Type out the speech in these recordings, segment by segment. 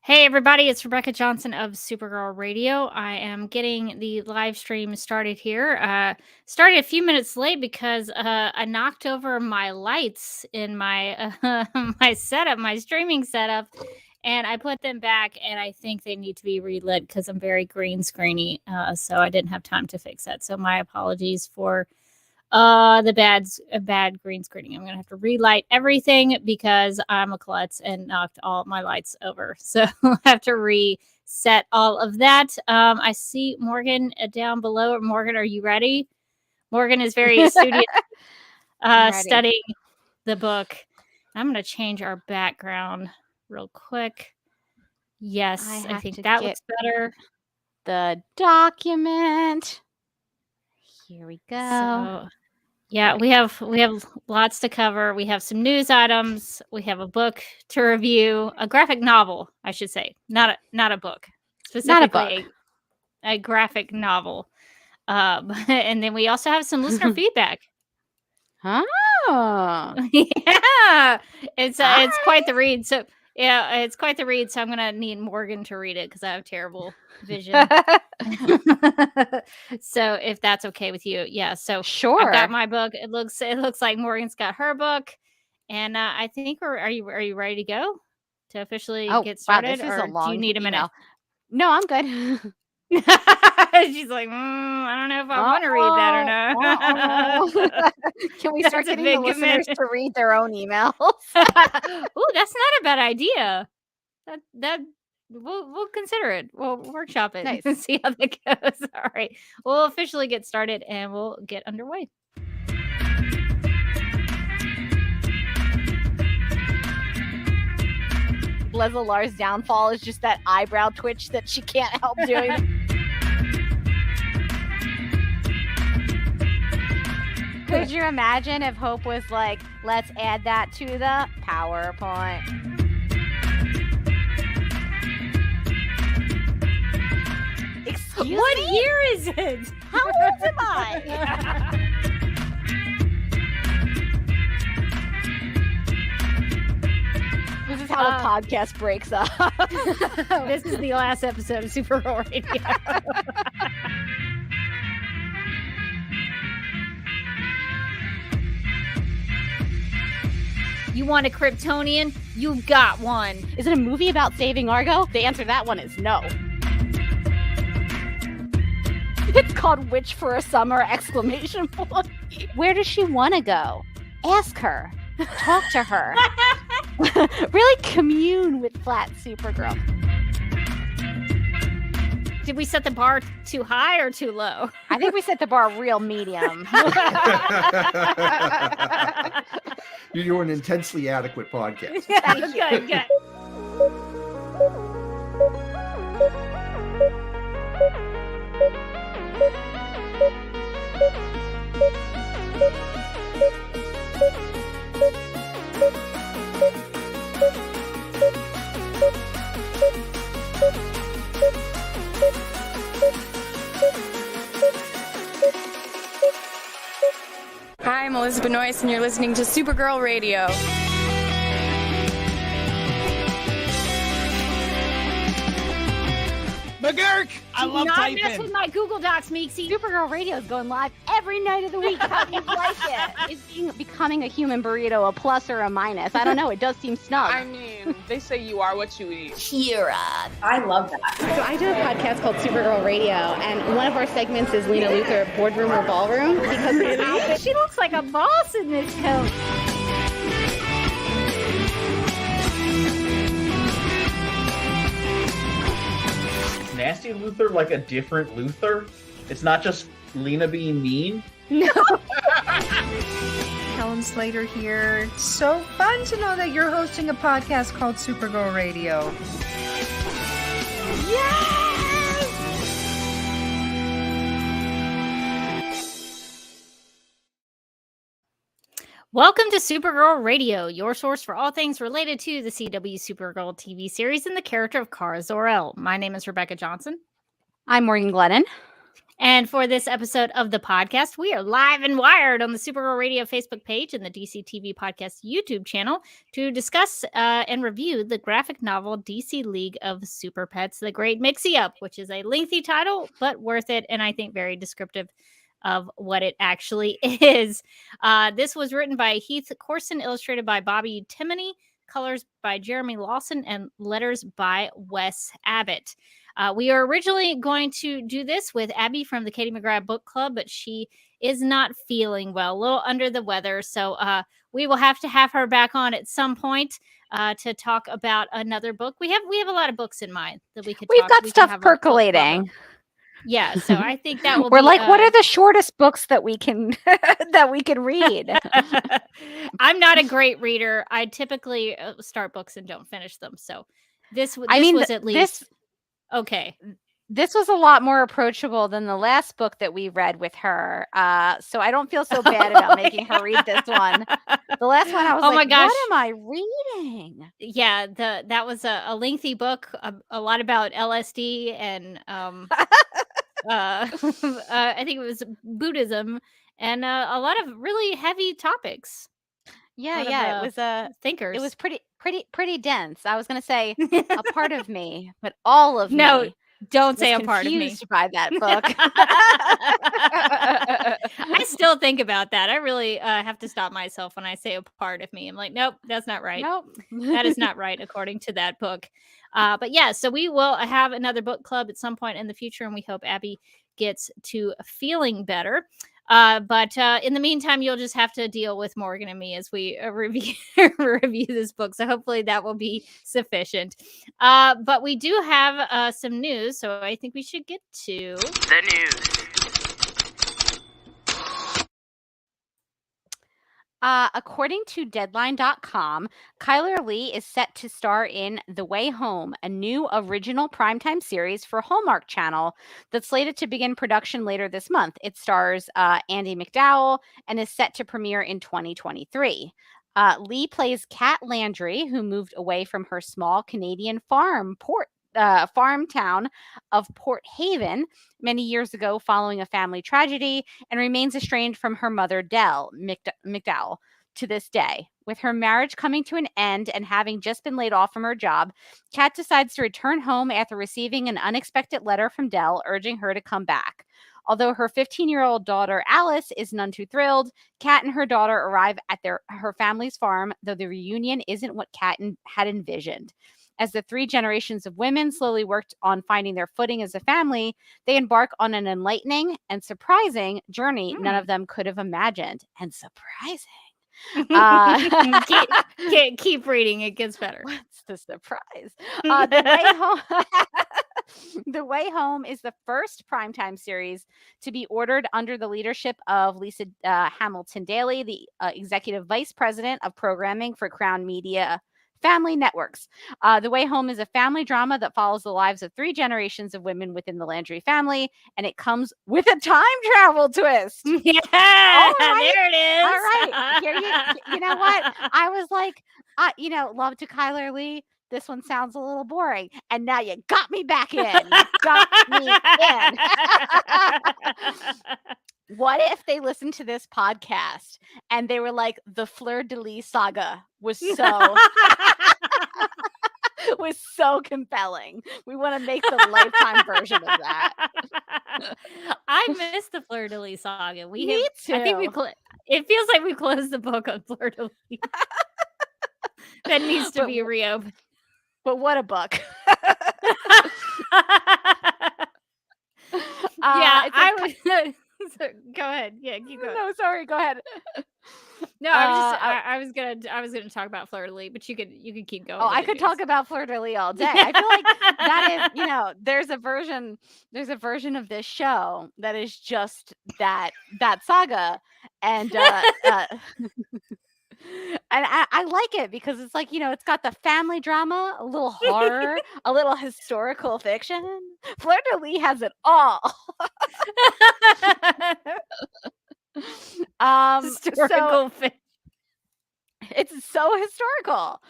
Hey everybody, it's Rebecca Johnson of Supergirl Radio. I am getting the live stream started here. Started a few minutes late because I knocked over my lights in my my setup, my streaming setup, and I put them back. And I think they need to be relit because I'm very green screeny, so I didn't have time to fix that. So my apologies for the bad green screening. I'm gonna have to relight everything because I'm a klutz and knocked all my lights over. So I'll have to reset all of that. I see Morgan down below. Morgan, are you ready? Morgan is very studious, studying the book. I'm gonna change our background real quick. Yes, I think that looks better. The document. Here we go. So, yeah, we have lots to cover. We have some news items. We have a book to review, a graphic novel, I should say, not a book, specifically a graphic novel. And then we also have some listener feedback. Oh, yeah, it's quite the read. So yeah, it's quite the read. So I'm gonna need Morgan to read it because I have terrible vision. So if that's okay with you, yeah. So sure. I've got my book. It looks like Morgan's got her book, and I think are you ready to go to officially get started? Wow, this is a long do you need a minute? No, I'm good. She's like, I don't know if I want to read that or not. Can we start getting the listeners to read their own emails? Oh, that's not a bad idea. That we'll consider it. We'll workshop it and see how that goes. All right, we'll officially get started and we'll get underway. Leslalar's downfall is just that eyebrow twitch that she can't help doing. Could you imagine if Hope was like, let's add that to the PowerPoint? Excuse what me? year is it? How old am I? This is how the podcast breaks up. This is the last episode of Supergirl Radio. You want a Kryptonian? You got one. Is it a movie about saving Argo? The answer to that one is no. It's called Witch for a Summer! Exclamation point. Where does she want to go? Ask her. Talk to her. Really commune with flat Supergirl. Did we set the bar too high or too low? I think we set the bar real medium. You're doing an intensely adequate podcast. Good. Hi, I'm Elizabeth Noyce, and you're listening to Supergirl Radio. McGurk! I love typing. Not mess with my Google Docs, Mxy. Supergirl Radio is going live every night of the week. How do you like it? Is becoming a human burrito a plus or a minus? I don't know. It does seem snug. I mean, they say you are what you eat. Kira. I love that. So I do a podcast called Supergirl Radio, and one of our segments is Lena Luthor, Boardroom or Ballroom, because of her outfit. She looks like a boss in this coat. Nasty Luthor like a different Luthor? It's not just Lena being mean? No. Helen Slater here. So fun to know that you're hosting a podcast called Supergirl Radio. Welcome to Supergirl Radio, your source for all things related to the CW Supergirl TV series and the character of Kara Zor-El. My name is Rebecca Johnson. I'm Morgan Glennon. And for this episode of the podcast, we are live and wired on the Supergirl Radio Facebook page and the DC TV Podcast YouTube channel to discuss and review the graphic novel DC League of Super Pets, The Great Mxy-Up, which is a lengthy title, but worth it, and I think very descriptive of what it actually is. This was written by Heath Corson, illustrated by Bobby Timoney, colors by Jeremy Lawson, and letters by Wes Abbott. We are originally going to do this with Abby from the Katie McGrath Book Club, but she is not feeling well, a little under the weather. So we will have to have her back on at some point to talk about another book. We have a lot of books in mind that we could. We've got stuff percolating. Yeah, so I think that will. We're like, what are the shortest books that we can that we can read? I'm not a great reader. I typically start books and don't finish them. So this was at least. Okay. This was a lot more approachable than the last book that we read with her. So I don't feel so bad about making her read this one. The last one, I was my gosh, what am I reading? Yeah, that was a lengthy book, a lot about LSD and I think it was Buddhism and a lot of really heavy topics. Yeah, it was thinkers. It was pretty dense. I was gonna say a part of me, but all of me. Don't say a part of me. Confused by that book. I still think about that. I really have to stop myself when I say a part of me. I'm like, nope, that's not right. Nope. That is not right according to that book. But yeah, so we will have another book club at some point in the future, and we hope Abby gets to feeling better. But in the meantime, you'll just have to deal with Morgan and me as we review this book. So hopefully that will be sufficient. But we do have some news, so I think we should get to the news. According to Deadline.com, Kyler Lee is set to star in The Way Home, a new original primetime series for Hallmark Channel that's slated to begin production later this month. It stars Andie MacDowell and is set to premiere in 2023. Lee plays Kat Landry, who moved away from her small Canadian farm town of Port Haven many years ago following a family tragedy and remains estranged from her mother, Dell McDowell, to this day. With her marriage coming to an end and having just been laid off from her job, Kat decides to return home after receiving an unexpected letter from Dell urging her to come back. Although her 15-year-old daughter, Alice, is none too thrilled, Kat and her daughter arrive at her family's farm, though the reunion isn't what Kat had envisioned. As the three generations of women slowly worked on finding their footing as a family, they embark on an enlightening and surprising journey none of them could have imagined. And surprising. Keep reading. It gets better. What's the surprise? The Way Home. The Way Home is the first primetime series to be ordered under the leadership of Lisa Hamilton Daly, the executive vice president of programming for Crown Media Family Networks. The Way Home is a family drama that follows the lives of three generations of women within the Landry family, and it comes with a time travel twist. Yeah, there it is. All right. You know what? I was like, love to Kyler Lee. This one sounds a little boring. And now you got me back in. What if they listened to this podcast and they were like, the Fleur de Lis saga was so compelling. We want to make the Lifetime version of that. I miss the Fleur de Lis saga. Me too. I think it feels like we closed the book on Fleur de Lis. That needs to be reopened. But what a book. Go ahead. Yeah, keep going. No, sorry. Go ahead. No, I was gonna talk about Fleur de Lis, but you could keep going. Oh, I could talk about Fleur de Lis all day. I feel like that is, there's a version of this show that is just that saga, and and I like it because it's like, it's got the family drama, a little horror, a little historical fiction. Fleur de Lis has it all. Historical fiction. It's so historical.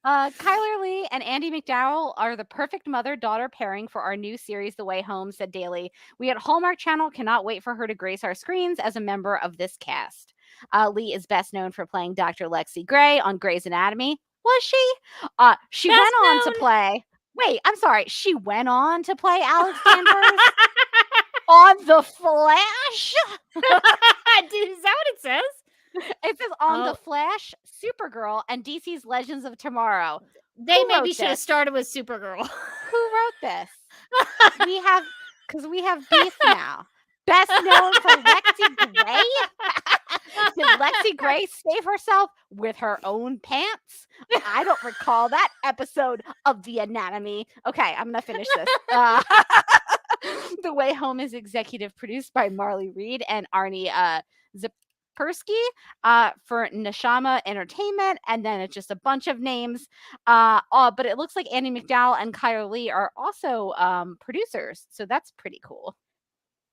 Kyler Lee and Andy McDowell are the perfect mother-daughter pairing for our new series, The Way Home, said Daly. We at Hallmark Channel cannot wait for her to grace our screens as a member of this cast. Lee is best known for playing Dr. Lexi Gray on Grey's Anatomy. Was she? She Best went on to known. play... Wait, I'm sorry. She went on to play Alex Danvers on The Flash? Is that what it says? It says on Oh. The Flash, Supergirl, and DC's Legends of Tomorrow. They Who maybe wrote should have this? started with Supergirl. Who wrote this? We have beef now. Best known for Lexi Gray? Did Lexi Gray save herself with her own pants? I don't recall that episode of The Anatomy. Okay, I'm gonna finish this. The Way Home is executive produced by Marley Reed and Arnie Zipersky for Neshama Entertainment, and then it's just a bunch of names. But it looks like Andy McDowell and Kyler Lee are also producers, so that's pretty cool.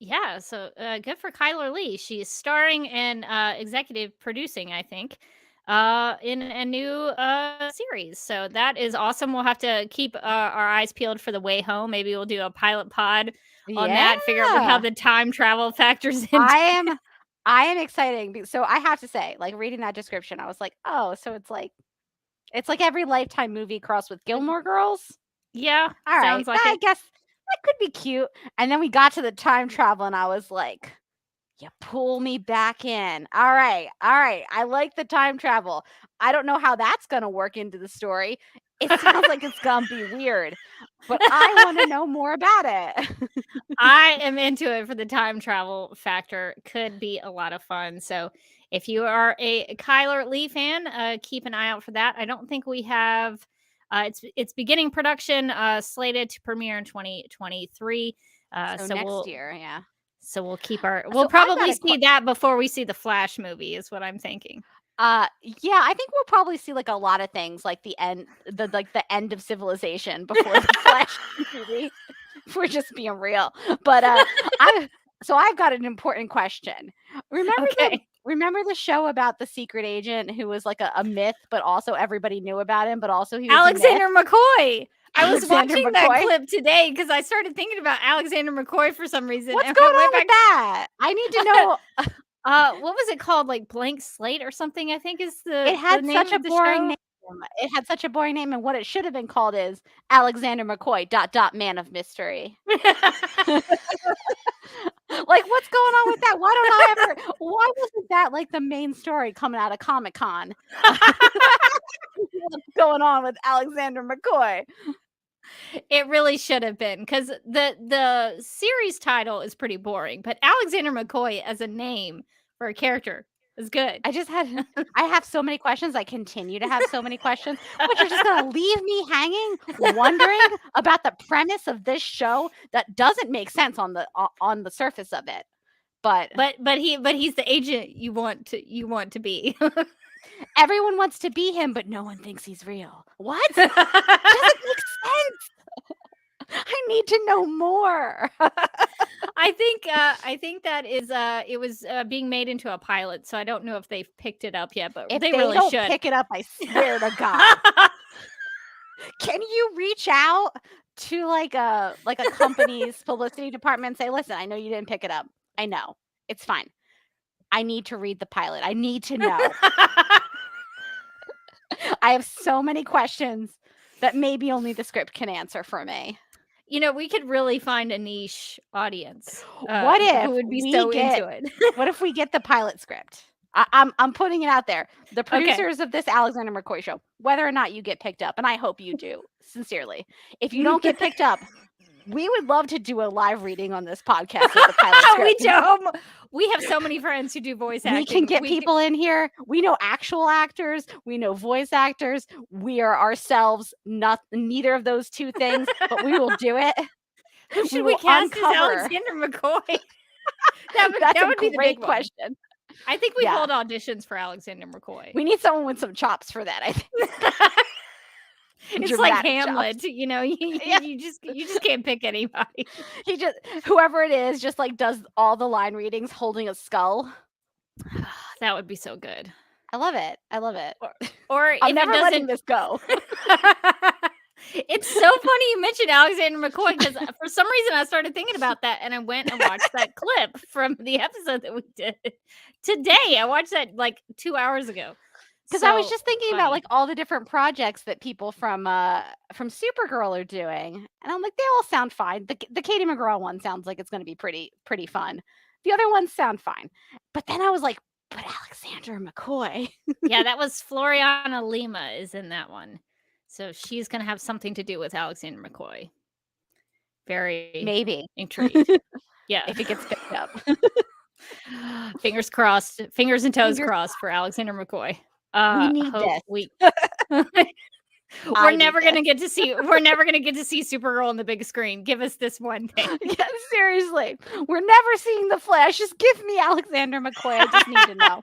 Yeah, so good for Kyler Lee. She's starring and executive producing, I think, in a new series. So that is awesome. We'll have to keep our eyes peeled for The Way Home. Maybe we'll do a pilot pod on that. Figure out how the time travel factors in. I am excited. So I have to say, like, reading that description, I was like, oh, so it's like every Lifetime movie crossed with Gilmore Girls. Yeah, All right. sounds like I it. guess that could be cute. And then we got to the time travel, and I was like, you pull me back in. All right. I like the time travel. I don't know how that's going to work into the story. It sounds like it's going to be weird, but I want to know more about it. I am into it for the time travel factor. Could be a lot of fun. So if you are a Kyler Lee fan, keep an eye out for that. I don't think we have. It's beginning production, slated to premiere in 2023. So next year, yeah. So we'll keep our. So We'll I've got probably a see that before we see the Flash movie. Is what I'm thinking. Yeah, I think we'll probably see like a lot of things, like the end of civilization before the Flash movie. If we're just being real, but I've got an important question. Remember the show about the secret agent who was like a myth, but also everybody knew about him, but also he was Alexander McCoy. I was Alexander watching that McCoy? clip today because I started thinking about Alexander McCoy for some reason. What's and going I went on with back- that? I need to know. What was it called? Like Blank Slate or something? I think is the It had the name such a of the boring show. name. It had such a boring name, and what it should have been called is Alexander McCoy ... Man of Mystery. Like, what's going on with that? Why wasn't that like the main story coming out of Comic-Con? What's going on with Alexander McCoy? It really should have been because the series title is pretty boring, but Alexander McCoy as a name for a character is good. I have so many questions. I continue to have so many questions, but you're just gonna leave me hanging, wondering about the premise of this show that doesn't make sense on the surface of it. But he's the agent you want to be. everyone wants to be him, but no one thinks he's real. What? Doesn't make sense. I need to know more. I think that is it was being made into a pilot, so I don't know if they've picked it up yet, but If they they really don't should. pick it up, I swear to God. Can you reach out to like a company's publicity department and say, listen, I know you didn't pick it up. I know. It's fine. I need to read the pilot. I need to know. I have so many questions that maybe only the script can answer for me. You know, we could really find a niche audience. What if who would be we so get- into it? What if we get the pilot script? I'm putting it out there. The producers of this Alexander McCoy show, whether or not you get picked up, and I hope you do, sincerely. If you don't get picked up, we would love to do a live reading on this podcast of the pilot script. We do. We have so many friends who do voice acting. We can get people in here. We know actual actors. We know voice actors. We are ourselves neither of those two things, but we will do it. Who should will we cast as uncover- Alexander McCoy? that That's would a be the great big one. question. I think we Yeah. hold auditions for Alexander McCoy. We need someone with some chops for that, I think. It's Dramatic like Hamlet, chops. you know. You just can't pick anybody. Whoever it is, just like does all the line readings holding a skull. That would be so good. I love it. I love it. Or I'm if never it letting doesn't, this go. it's so funny you mentioned Alexander McCoy because for some reason I started thinking about that and I went and watched that clip from the episode that we did today. I watched that like 2 hours ago. Because I was So just thinking about funny. like all the different projects that people from Supergirl are doing, and I'm like, they all sound fine. The Katie McGraw one sounds like it's going to be pretty fun. The other ones sound fine, but then I was like, but Alexandra McCoy. Yeah, that was Floriana Lima is in that one. So she's going to have something to do with Alexander McCoy. Very Maybe intrigued. Yeah. if it gets picked up. Fingers crossed, fingers and toes Fingers crossed for Alexander McCoy. We need Hope this. we I we're need never gonna this. get to see we're never gonna get to see Supergirl on the big screen. Give us this one thing. Yeah, seriously, we're never seeing the Flash. Just give me Alexander McCoy. I just need to know.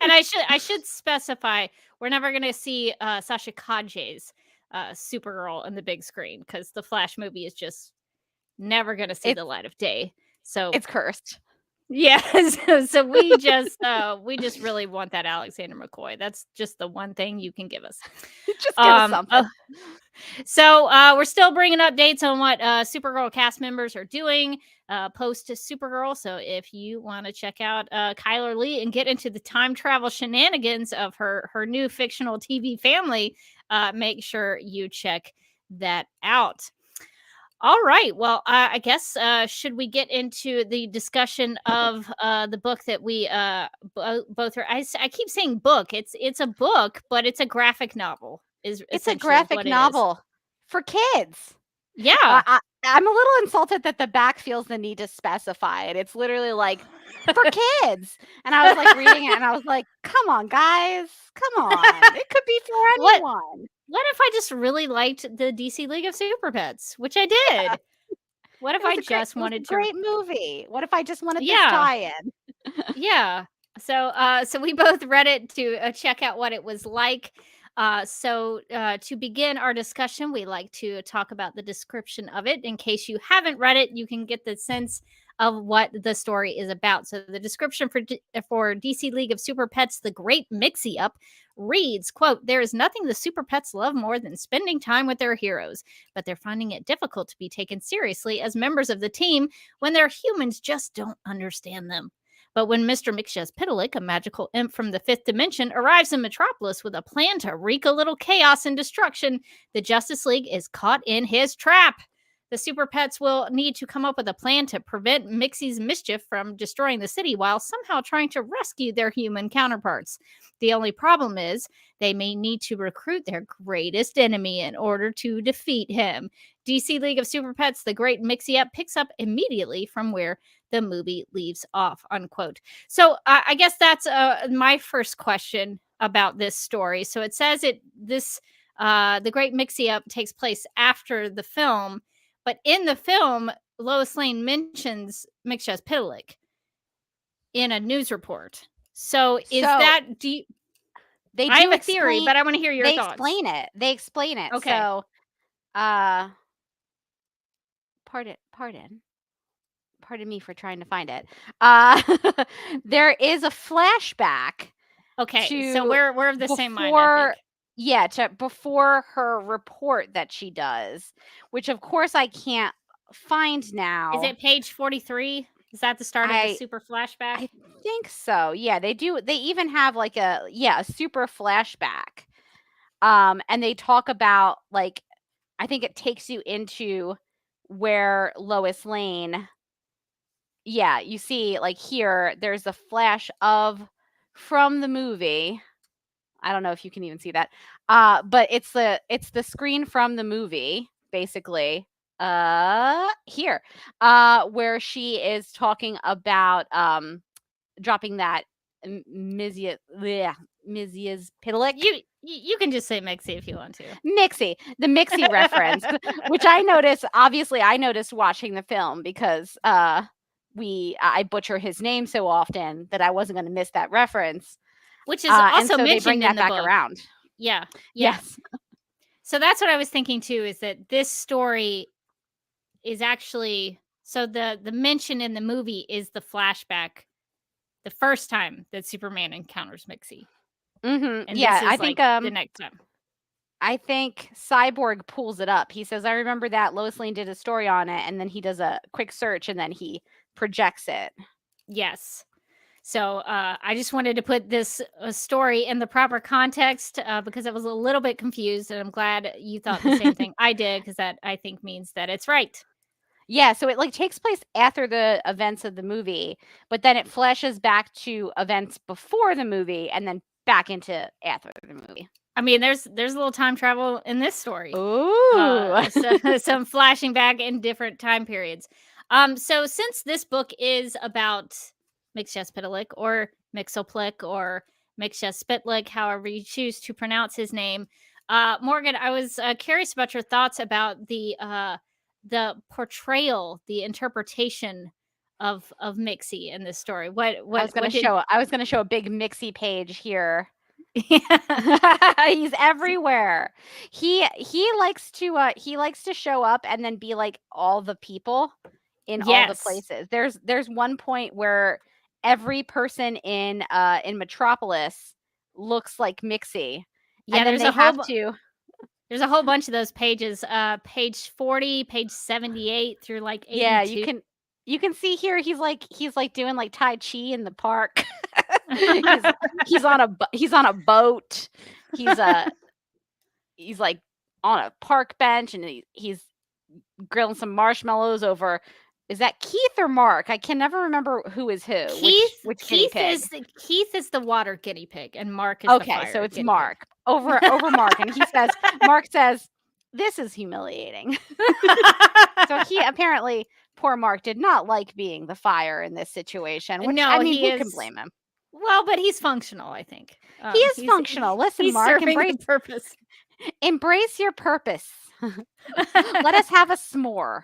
And I should specify we're never gonna see Sasha Kaje's Supergirl on the big screen because the Flash movie is just never gonna see the light of day. So It's cursed. yeah, so we just really want that Alexander McCoy. That's just the one thing you can give us. Just give us something. So we're still bringing updates on what Supergirl cast members are doing post Supergirl. So if you want to check out Kyler Lee and get into the time travel shenanigans of her new fictional TV family, make sure you check that out. All right. Well, I guess should we get into the discussion of the book that we both are? I keep saying book. It's a book, but it's a graphic novel. It's a graphic novel for kids. Yeah. I'm a little insulted that the back feels the need to specify it. It's literally like for kids. And I was like reading it and I was like, come on, guys. Come on. It could be for anyone. What if I just really liked the DC League of Super Pets, which I did? Yeah. What if I just wanted to? Great movie. What if I just wanted this tie-in? Yeah. So we both read it to check out what it was like. So to begin our discussion, we like to talk about the description of it. In case you haven't read it, you can get the sense of what the story is about. So the description for DC League of Super Pets, The Great Mxy-Up, reads, quote, "There is nothing the Super Pets love more than spending time with their heroes, but they're finding it difficult to be taken seriously as members of the team when their humans just don't understand them. But when Mr. Mxyzptlk, a magical imp from the fifth dimension, arrives in Metropolis with a plan to wreak a little chaos and destruction, the Justice League is caught in his trap. The Super Pets will need to come up with a plan to prevent Mixie's mischief from destroying the city while somehow trying to rescue their human counterparts. The only problem is they may need to recruit their greatest enemy in order to defeat him. DC League of Super Pets, The Great Mxy-Up, picks up immediately from where the movie leaves off," unquote. So I guess that's my first question about this story. So it says The Great Mxy-Up takes place after the film, but in the film, Lois Lane mentions Mxyzptlk in a news report. So that do you, I have a theory, but I want to hear your thoughts. They explain it. Okay. So pardon me for trying to find it. There is a flashback. Okay, so we're of the same mind, I think. Yeah, before her report that she does, which of course I can't find now. Is it page 43? Is that the start of the super flashback? I think so. Yeah, they do. They even have like a super flashback. And they talk about like, I think it takes you into where Lois Lane. Yeah, you see like here, there's a flash from the movie. I don't know if you can even see that. But it's the screen from the movie, basically. Here. Where she is talking about dropping that Mxyzptlk. You can just say Mixie if you want to. The Mixie reference, which I noticed watching the film because I butcher his name so often that I wasn't going to miss that reference. Which is also mentioned they bring that in the back book. around. Yeah. Yes. So that's what I was thinking too, is that this story is actually, so the mention in the movie is the flashback the first time that Superman encounters Mxy. Mm-hmm. And Yeah, this is like the next time. I think Cyborg pulls it up. He says, I remember that Lois Lane did a story on it, and then he does a quick search, and then he projects it. Yes. So I just wanted to put this story in the proper context because I was a little bit confused, and I'm glad you thought the same thing I did, because that, I think, means that it's right. Yeah, so it like takes place after the events of the movie, but then it flashes back to events before the movie, and then back into after the movie. I mean, there's a little time travel in this story. Ooh. So some flashing back in different time periods. So since this book is about Mxyzptlk or Mxyzptlk or Mxyzptlk, however you choose to pronounce his name, Morgan, I was curious about your thoughts about the portrayal, the interpretation of Mxy in this story. What I was going to show a big Mxy page here. He's everywhere. He likes to show up and then be like all the people in all the places. There's one point where every person in Metropolis looks like Mxy. Yeah, and then there's a whole bunch of those pages. Page 40, page 78 through like 82. Yeah, you can see here he's like doing like Tai Chi in the park. he's on a boat. He's like on a park bench, and he's grilling some marshmallows over. Is that Keith or Mark? I can never remember who is who. Keith is the water guinea pig, and Mark is the fire so it's guinea Mark pig. over Mark, and Mark says, "This is humiliating." So he apparently, poor Mark, did not like being the fire in this situation. Which, No, I mean, who can blame him? Well, but he's functional, I think. He is functional. Listen, Mark, purpose. Embrace your purpose. Let us have a s'more.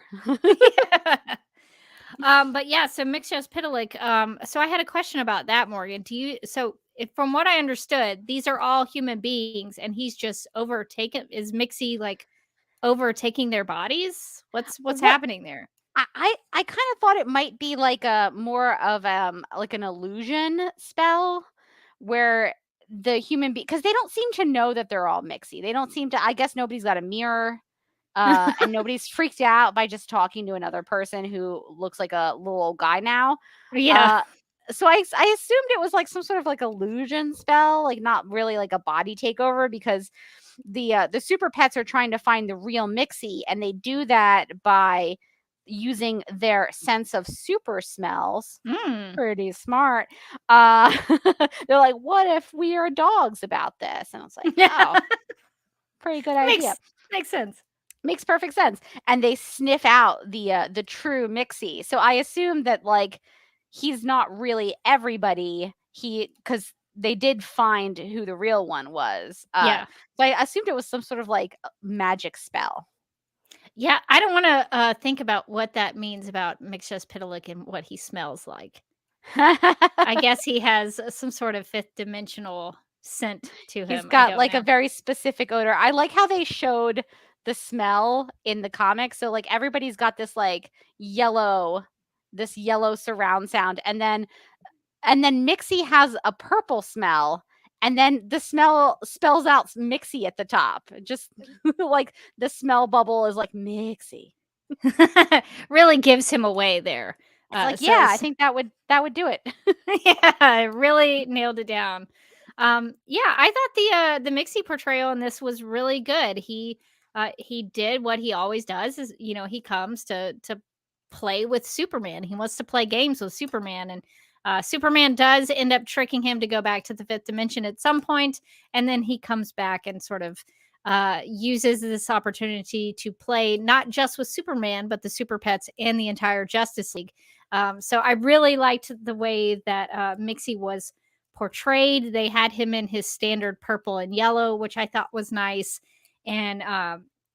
But yeah, so Mxyzptlk, so I had a question about that, Morgan. From what I understood, these are all human beings, and he's just overtaken. Is Mxy like overtaking their bodies? What's happening there? I kind of thought it might be like a more of like an illusion spell where the human being, because they don't seem to know that they're all Mxy. They don't seem to. I guess nobody's got a mirror, and nobody's freaked out by just talking to another person who looks like a little old guy now. Yeah. So I assumed it was like some sort of like illusion spell, like not really like a body takeover, because the super pets are trying to find the real Mxy, and they do that by using their sense of super smells. Pretty smart. They're like, what if we are dogs about this? And I was like, oh, pretty good idea. Makes sense. Makes perfect sense. And they sniff out the true Mxy. So I assume that like he's not really everybody. Because they did find who the real one was. Yeah. So I assumed it was some sort of like magic spell. Yeah, I don't want to think about what that means about Mxyzptlk and what he smells like. I guess he has some sort of fifth dimensional scent to him. He's got like a very specific odor. I like how they showed the smell in the comics. So like everybody's got this like yellow surround sound, and then Mxy has a purple smell. And then the smell spells out Mxy at the top. Just like the smell bubble is like Mxy. Really gives him away there. I think that would do it. Yeah, really nailed it down. Yeah, I thought the Mxy portrayal in this was really good. He did what he always does. Is he comes to play with Superman. He wants to play games with Superman, and Superman does end up tricking him to go back to the fifth dimension at some point, and then he comes back and sort of uses this opportunity to play not just with Superman, but the Super Pets and the entire Justice League. So I really liked the way that Mxy was portrayed. They had him in his standard purple and yellow, which I thought was nice. And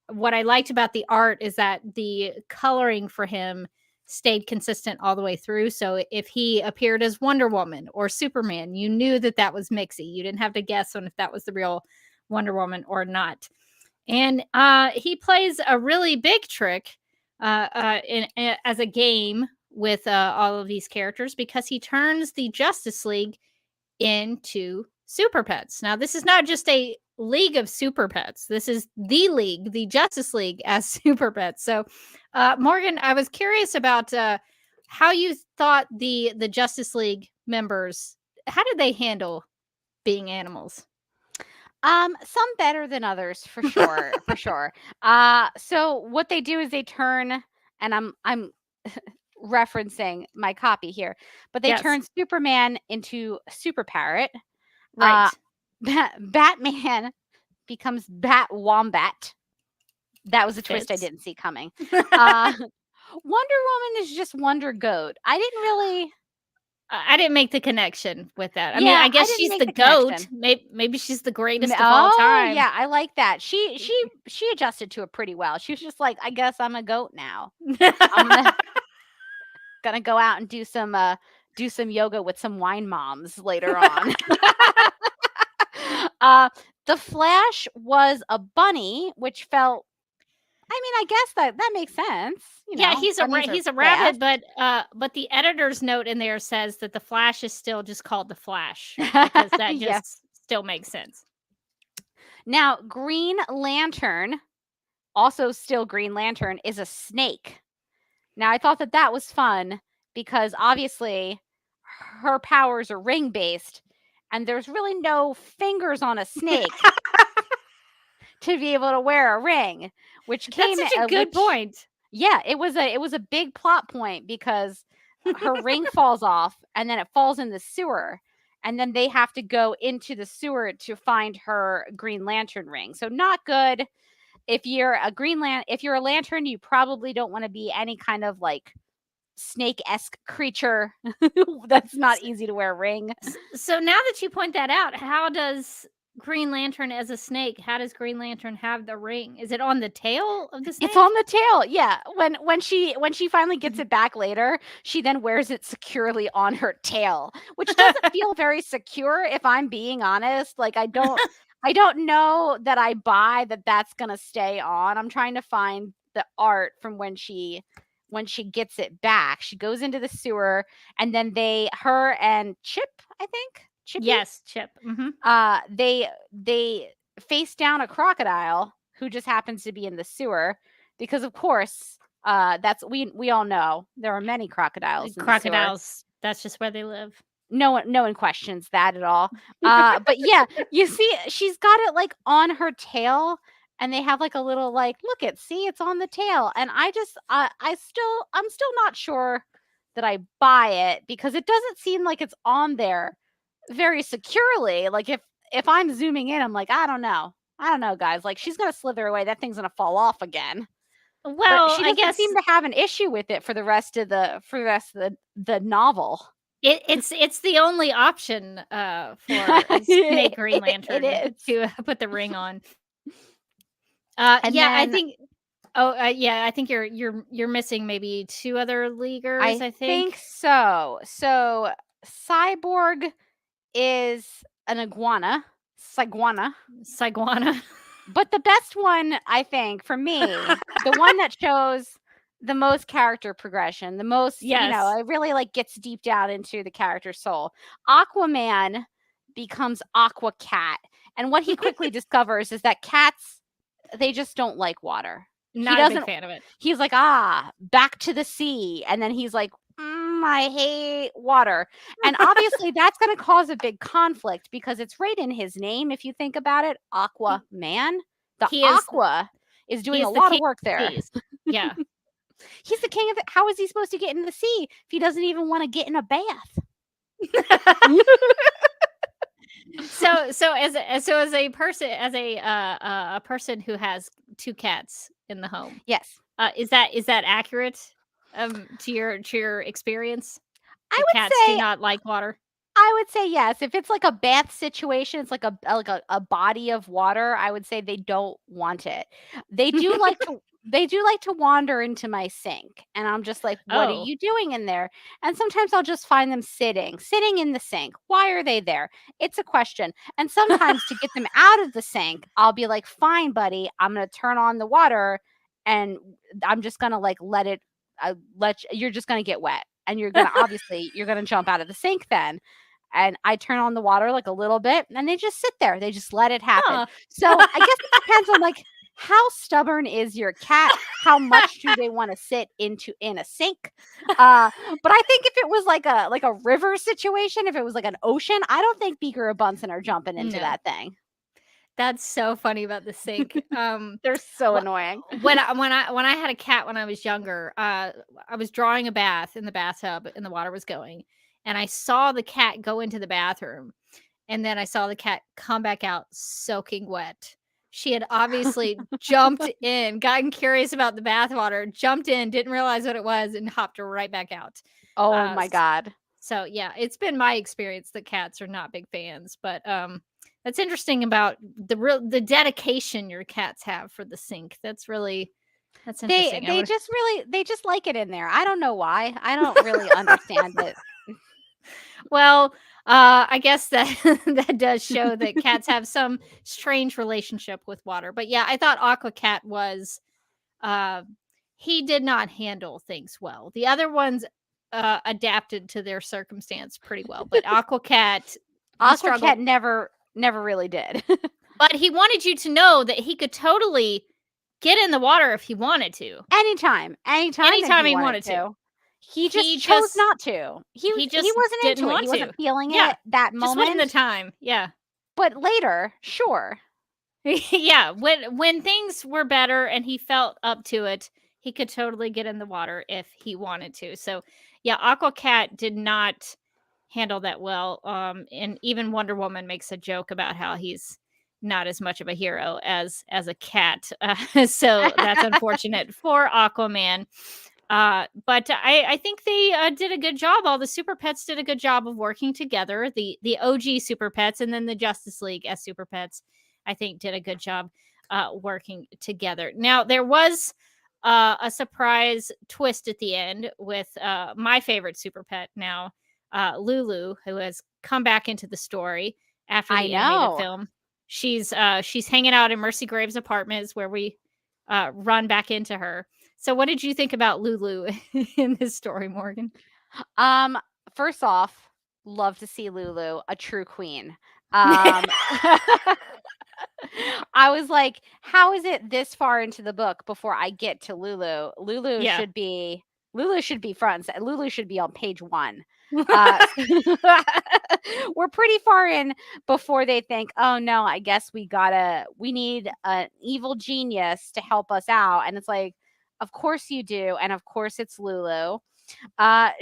what I liked about the art is that the coloring for him stayed consistent all the way through. So if he appeared as Wonder Woman or Superman, you knew that was Mxy. You didn't have to guess on if that was the real Wonder Woman or not. And he plays a really big trick as a game with all of these characters because he turns the Justice League into super pets. Now, this is not just a league of super pets. This is the league, the Justice League as super pets. So, Morgan, I was curious about how you thought the Justice League members, how did they handle being animals? Some better than others for sure, for sure. So what they do is they turn, and I'm referencing my copy here, but they Yes. turn Superman into Super Parrot. Right. Batman becomes Bat Wombat. That was a twist I Fits. didn't see coming. Wonder Woman is just Wonder Goat. I didn't really. I didn't make the connection with that. I mean, Yeah, I I guess didn't she's make the the goat. connection. Maybe she's the greatest of all Oh, time. yeah, I like that. She adjusted to it pretty well. She was just like, I guess I'm a goat now. I'm gonna go out and do some yoga with some wine moms later on. The Flash was a bunny, which felt. I mean, I guess that makes sense. You Yeah, know, he's bunnies a are rabbit, fast. but the editor's note in there says that the Flash is still just called the Flash because that Yeah. just still makes sense. Now, Green Lantern, also still Green Lantern, is a snake. Now, I thought that was fun because obviously her powers are ring based, and there's really no fingers on a snake to be able to wear a ring, which came That's such a good point. Yeah, it was a big plot point because her ring falls off and then it falls in the sewer, and then they have to go into the sewer to find her Green Lantern ring. So not good. If you're a lantern, you probably don't want to be any kind of like snake-esque creature. That's not easy to wear a ring. So now that you point that out, how does Green Lantern as a snake, how does Green Lantern have the ring? Is it on the tail of the snake? It's on the tail. Yeah. When she finally gets it back later, she then wears it securely on her tail, which doesn't feel very secure if I'm being honest. Like I don't know that I buy that that's going to stay on. I'm trying to find the art from when she gets it back. She goes into the sewer and then her and Chip, I think. Chippy? Yes, Chip. Mm-hmm. They face down a crocodile who just happens to be in the sewer because, of course, that's we all know there are many crocodiles. Crocodiles. That's just where they live. No one questions that at all. But yeah, you see, she's got it like on her tail, and they have like a little like, look, see, it's on the tail, and I'm still not sure that I buy it because it doesn't seem like it's on there very securely. Like if I'm zooming in, I'm like, I don't know, guys. Like she's gonna slither away. That thing's gonna fall off again. Well, but she doesn't seem to have an issue with it for the rest of the novel. It's the only option for a snake Green Lantern to put the ring on. I think. I think you're missing maybe two other leaguers. I think so. So Cyborg is an iguana. Siguana. But the best one, I think, for me, the one that shows the most character progression, the most, it really like gets deep down into the character's soul. Aquaman becomes Aqua Cat. And what he quickly discovers is that cats, they just don't like water. Not a big fan of it. He's like, back to the sea. And then he's like, I hate water. And obviously that's going to cause a big conflict because it's right in his name. If you think about it, Aquaman, Aqua is doing a lot of work there. Yeah. He's the king of it. How is he supposed to get in the sea if he doesn't even want to get in a bath? So as a person who has two cats in the home. Yes. Is that accurate to your experience? I would cats say do not like water. I would say yes. If it's like a bath situation, it's like a body of water, I would say they don't want it. They do like to wander into my sink, and I'm just like, what are you doing in there? And sometimes I'll just find them sitting in the sink. Why are they there? It's a question. And sometimes to get them out of the sink, I'll be like, fine, buddy, I'm going to turn on the water and I'm just going to like let it you're just going to get wet, and you're going to obviously you're going to jump out of the sink then. And I turn on the water like a little bit, and they just sit there. They just let it happen. Huh. So I guess it depends on like how stubborn is your cat? How much do they want to sit in a sink? But I think if it was like a river situation, if it was like an ocean, I don't think Beaker or Bunsen are jumping into No. that thing. That's so funny about the sink. They're so annoying. When I had a cat when I was younger, I was drawing a bath in the bathtub and the water was going, and I saw the cat go into the bathroom, and then I saw the cat come back out soaking wet. She had obviously jumped in, gotten curious about the bath water, jumped in, didn't realize what it was, and hopped right back out. Oh my God. So yeah, it's been my experience that cats are not big fans, but that's interesting about the dedication your cats have for the sink. That's interesting. They just like it in there. I don't know why. I don't really understand it. Well, I guess that that does show that cats have some strange relationship with water. But yeah, I thought Aqua Cat was he did not handle things well. The other ones adapted to their circumstance pretty well, but Aqua Cat never really did. But he wanted you to know that he could totally get in the water if he wanted to. Anytime he wanted to. He just chose not to. He wasn't into it. He wasn't feeling it that moment. Just wasn't the time. Yeah. But later, sure. Yeah. When things were better and he felt up to it, he could totally get in the water if he wanted to. So yeah, Aqua Cat did not handle that well. And even Wonder Woman makes a joke about how he's not as much of a hero as a cat. So that's unfortunate for Aquaman. But I think they did a good job. All the Super Pets did a good job of working together. The OG Super Pets and then the Justice League as Super Pets, I think, did a good job working together. Now, there was a surprise twist at the end with my favorite Super Pet now, Lulu, who has come back into the story after the animated film. She's hanging out in Mercy Graves' apartments where we run back into her. So what did you think about Lulu in this story, Morgan? First off, love to see Lulu, a true queen. I was like, how is it this far into the book before I get to Lulu? Lulu should be front. Lulu should be on page 1. We're pretty far in before they think, oh no, I guess we need an evil genius to help us out. And it's like, of course you do. And of course it's Lulu.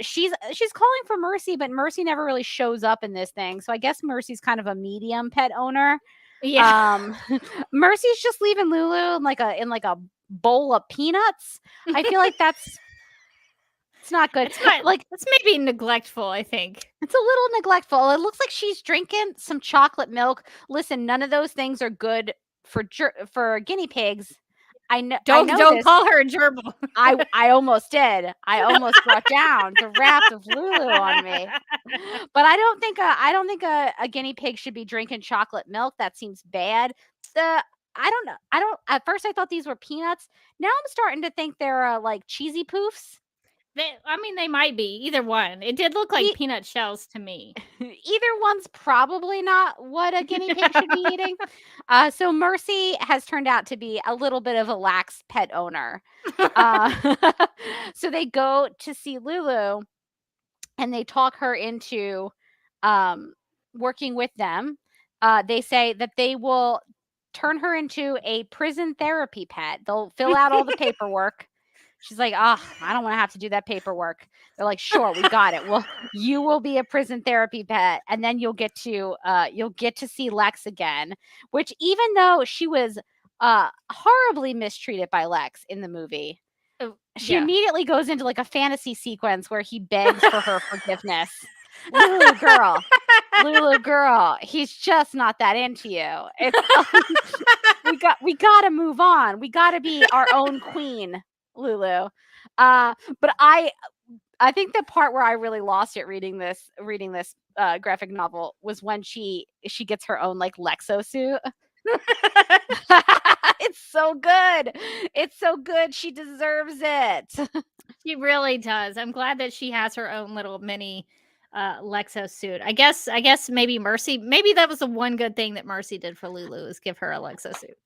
She's calling for Mercy, but Mercy never really shows up in this thing. So I guess Mercy's kind of a medium pet owner. Yeah. Mercy's just leaving Lulu in like a bowl of peanuts. I feel like it's not good. It's maybe neglectful, I think. It's a little neglectful. It looks like she's drinking some chocolate milk. Listen, none of those things are good for guinea pigs. I know. Don't call her a gerbil. I almost did. I almost brought down the wrath of Lulu on me. But I don't think a guinea pig should be drinking chocolate milk. That seems bad. I don't know. At first I thought these were peanuts. Now I'm starting to think they're like cheesy poofs. They might be. Either one. It did look like peanut shells to me. Either one's probably not what a guinea pig should be eating. So Mercy has turned out to be a little bit of a lax pet owner. So they go to see Lulu and they talk her into working with them. They say that they will turn her into a prison therapy pet. They'll fill out all the paperwork. She's like, I don't want to have to do that paperwork. They're like, sure, we got it. Well, you will be a prison therapy pet, and then you'll get to see Lex again. Which, even though she was horribly mistreated by Lex in the movie, she immediately goes into like a fantasy sequence where he begs for her forgiveness. Lulu girl, he's just not that into you. We got to move on. We got to be our own queen. Lulu. But I think the part where I really lost it reading this graphic novel was when she gets her own like Lexo suit. It's so good. She deserves it. She really does. I'm glad that she has her own little mini Lexo suit. I guess maybe Mercy. Maybe that was the one good thing that Mercy did for Lulu is give her a Lexo suit.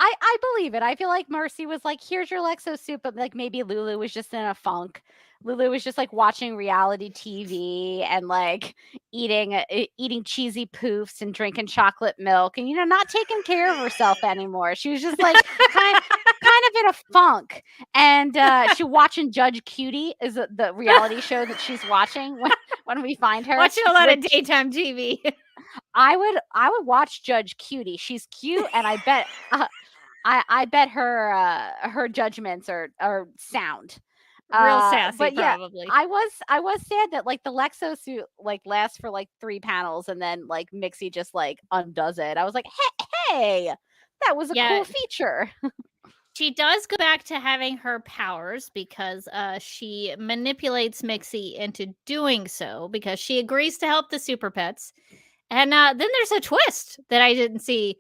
I believe it. I feel like Mercy was like, "Here's your Lexo soup," but like maybe Lulu was just in a funk. Lulu was just like watching reality TV and like eating cheesy poofs and drinking chocolate milk and not taking care of herself anymore. She was just like kind of in a funk. And she watching Judge Cutie is the reality show that she's watching when we find her. Watching a lot of which daytime TV. I would watch Judge Cutie. She's cute, and I bet I bet her judgments are sound. Real sassy, But yeah, probably. I was sad that like the Lexo suit like lasts for like 3 panels and then like Mixie just like undoes it. I was like, hey, that was a Yeah. cool feature. She does go back to having her powers because she manipulates Mixie into doing so because she agrees to help the Super Pets. And then there's a twist that I didn't see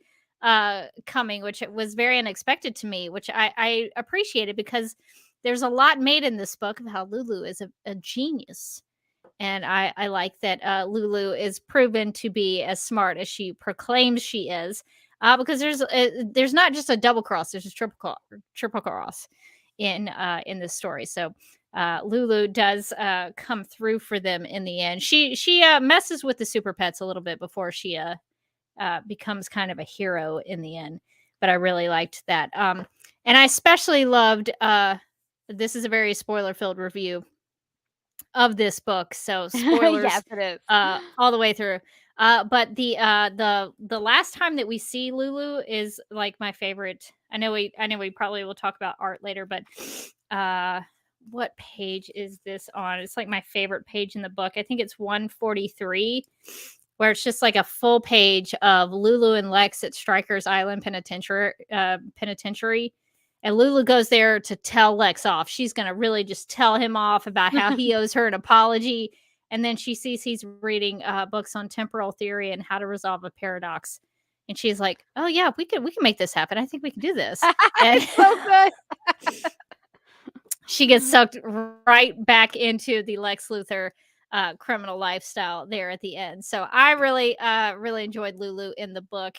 coming, which was very unexpected to me, which I appreciated because there's a lot made in this book of how Lulu is a genius. And I like that Lulu is proven to be as smart as she proclaims she is. Because there's not just a double cross, there's a triple cross in this story. So Lulu does come through for them in the end. She messes with the Super Pets a little bit before she becomes kind of a hero in the end. But I really liked that. And I especially loved. This is a very spoiler-filled review of this book, so spoilers. Yes, it is. All the way through. But the last time that we see Lulu is like my favorite. I know we probably will talk about art later, but what page is this on? It's like my favorite page in the book. I think it's 143, where it's just like a full page of Lulu and Lex at Stryker's Island penitentiary. And Lulu goes there to tell Lex off. She's going to really just tell him off about how he owes her an apology. And then she sees he's reading books on temporal theory and how to resolve a paradox. And she's like, "Oh yeah, we can make this happen. I think we can do this." And So good. she gets sucked right back into the Lex Luthor criminal lifestyle there at the end. So I really enjoyed Lulu in the book.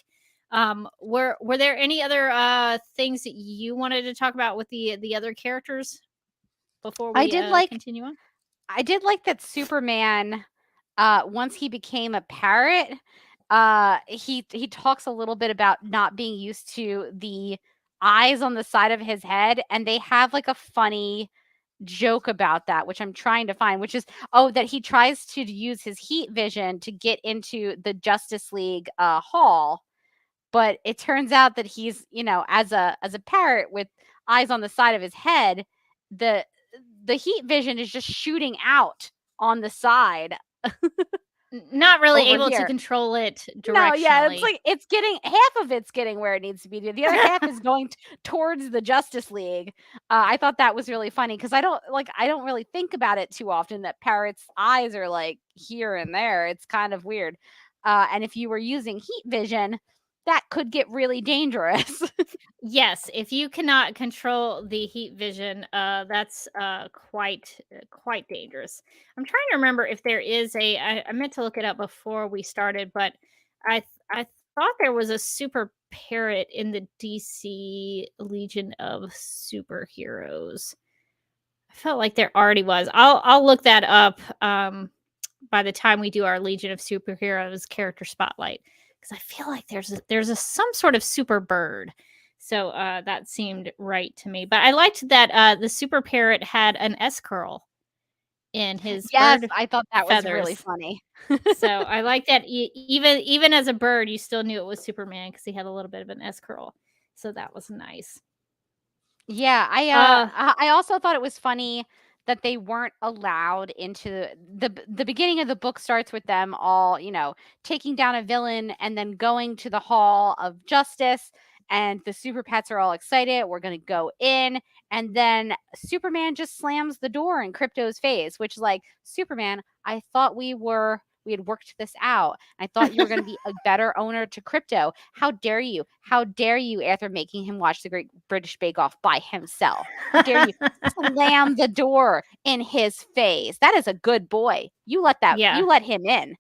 Were there any other things that you wanted to talk about with the other characters before we continue on? I did like that Superman, once he became a parrot, he talks a little bit about not being used to the eyes on the side of his head, and they have like a funny joke about that, which I'm trying to find, which is that he tries to use his heat vision to get into the Justice League hall, but it turns out that he's, as a parrot with eyes on the side of his head, the heat vision is just shooting out on the side. Not really Over able to here. control it directionally. No, yeah, it's like it's getting half of it's getting where it needs to be. The other half is going towards the Justice League. I thought that was really funny because I don't really think about it too often that parrots' eyes are like here and there. It's kind of weird. And if you were using heat vision, that could get really dangerous. Yes, if you cannot control the heat vision, that's quite dangerous. I'm trying to remember if there is I meant to look it up before we started, but I thought there was a super parrot in the DC Legion of Superheroes. I felt like there already was. I'll look that up by the time we do our Legion of Superheroes character spotlight because I feel like there's some sort of super bird. So that seemed right to me. But I liked that the super parrot had an S curl in his Yes, bird I thought that was really feathers. funny. So I like that even as a bird, you still knew it was Superman because he had a little bit of an S curl. So that was nice. Yeah, I also thought it was funny that they weren't allowed into the beginning of the book starts with them all, taking down a villain and then going to the Hall of Justice, and the Super Pets are all excited. We're going to go in, and then Superman just slams the door in Crypto's face, which is like, Superman, I thought we were We had worked this out. I thought you were going to be a better owner to crypto. How dare you? How dare you, after making him watch the Great British Bake Off by himself? How dare you slam the door in his face? That is a good boy. You let him in.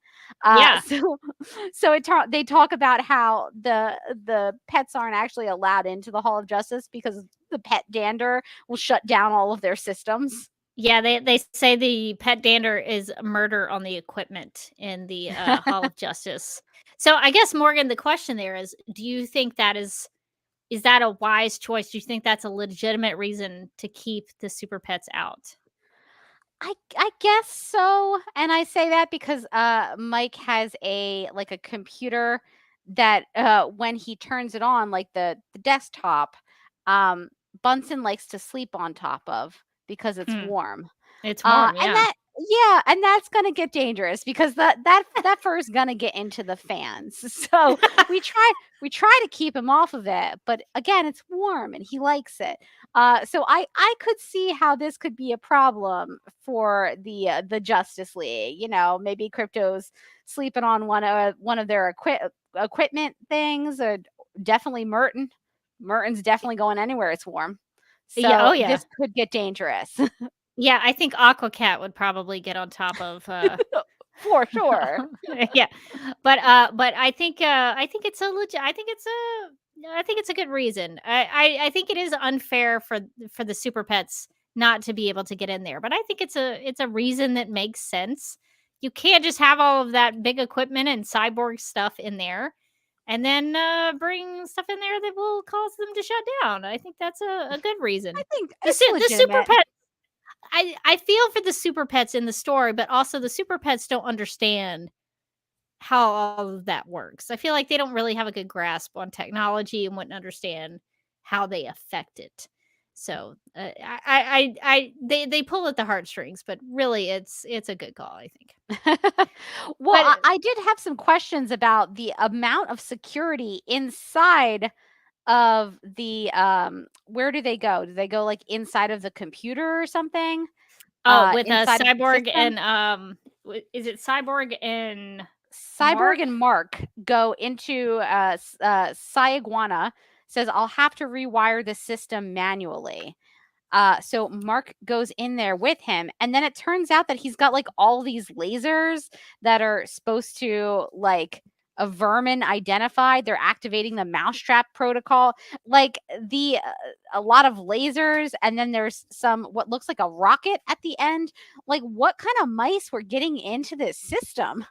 Yeah. So they talk about how the pets aren't actually allowed into the Hall of Justice because the pet dander will shut down all of their systems. Yeah, they say the pet dander is murder on the equipment in the Hall of Justice. So I guess, Morgan, the question there is, do you think that is that a wise choice? Do you think that's a legitimate reason to keep the super pets out? I guess so. And I say that because Mike has a computer that when he turns it on, like the desktop, Bunsen likes to sleep on top of because it's warm. It's warm, yeah. And that's gonna get dangerous because that fur is gonna get into the fans. So we try to keep him off of it, but again, it's warm and he likes it. So I could see how this could be a problem for the Justice League. You know, maybe Crypto's sleeping on one of their equipment things, or definitely Merton. Merton's definitely going anywhere it's warm. So this could get dangerous. Yeah, I think Aquacat would probably get on top of for sure. Yeah. But I think it's a good reason. I think it is unfair for the super pets not to be able to get in there. But I think it's a reason that makes sense. You can't just have all of that big equipment and cyborg stuff in there and then bring stuff in there that will cause them to shut down. I think that's a good reason. I think the super pets. I feel for the super pets in the story, but also the super pets don't understand how all of that works. I feel like they don't really have a good grasp on technology and wouldn't understand how they affect it. So they pull at the heartstrings, but really it's a good call, I think. Well, I did have some questions about the amount of security inside of the where do they go? Do they go like inside of the computer or something? With a Cyborg and is it Cyborg and Cyborg and Mark go into Iguana says, I'll have to rewire the system manually. So Mark goes in there with him, and then it turns out that he's got like all these lasers that are supposed to like a vermin identified. They're activating the mousetrap protocol, like a lot of lasers, and then there's some what looks like a rocket at the end. Like, what kind of mice were getting into this system?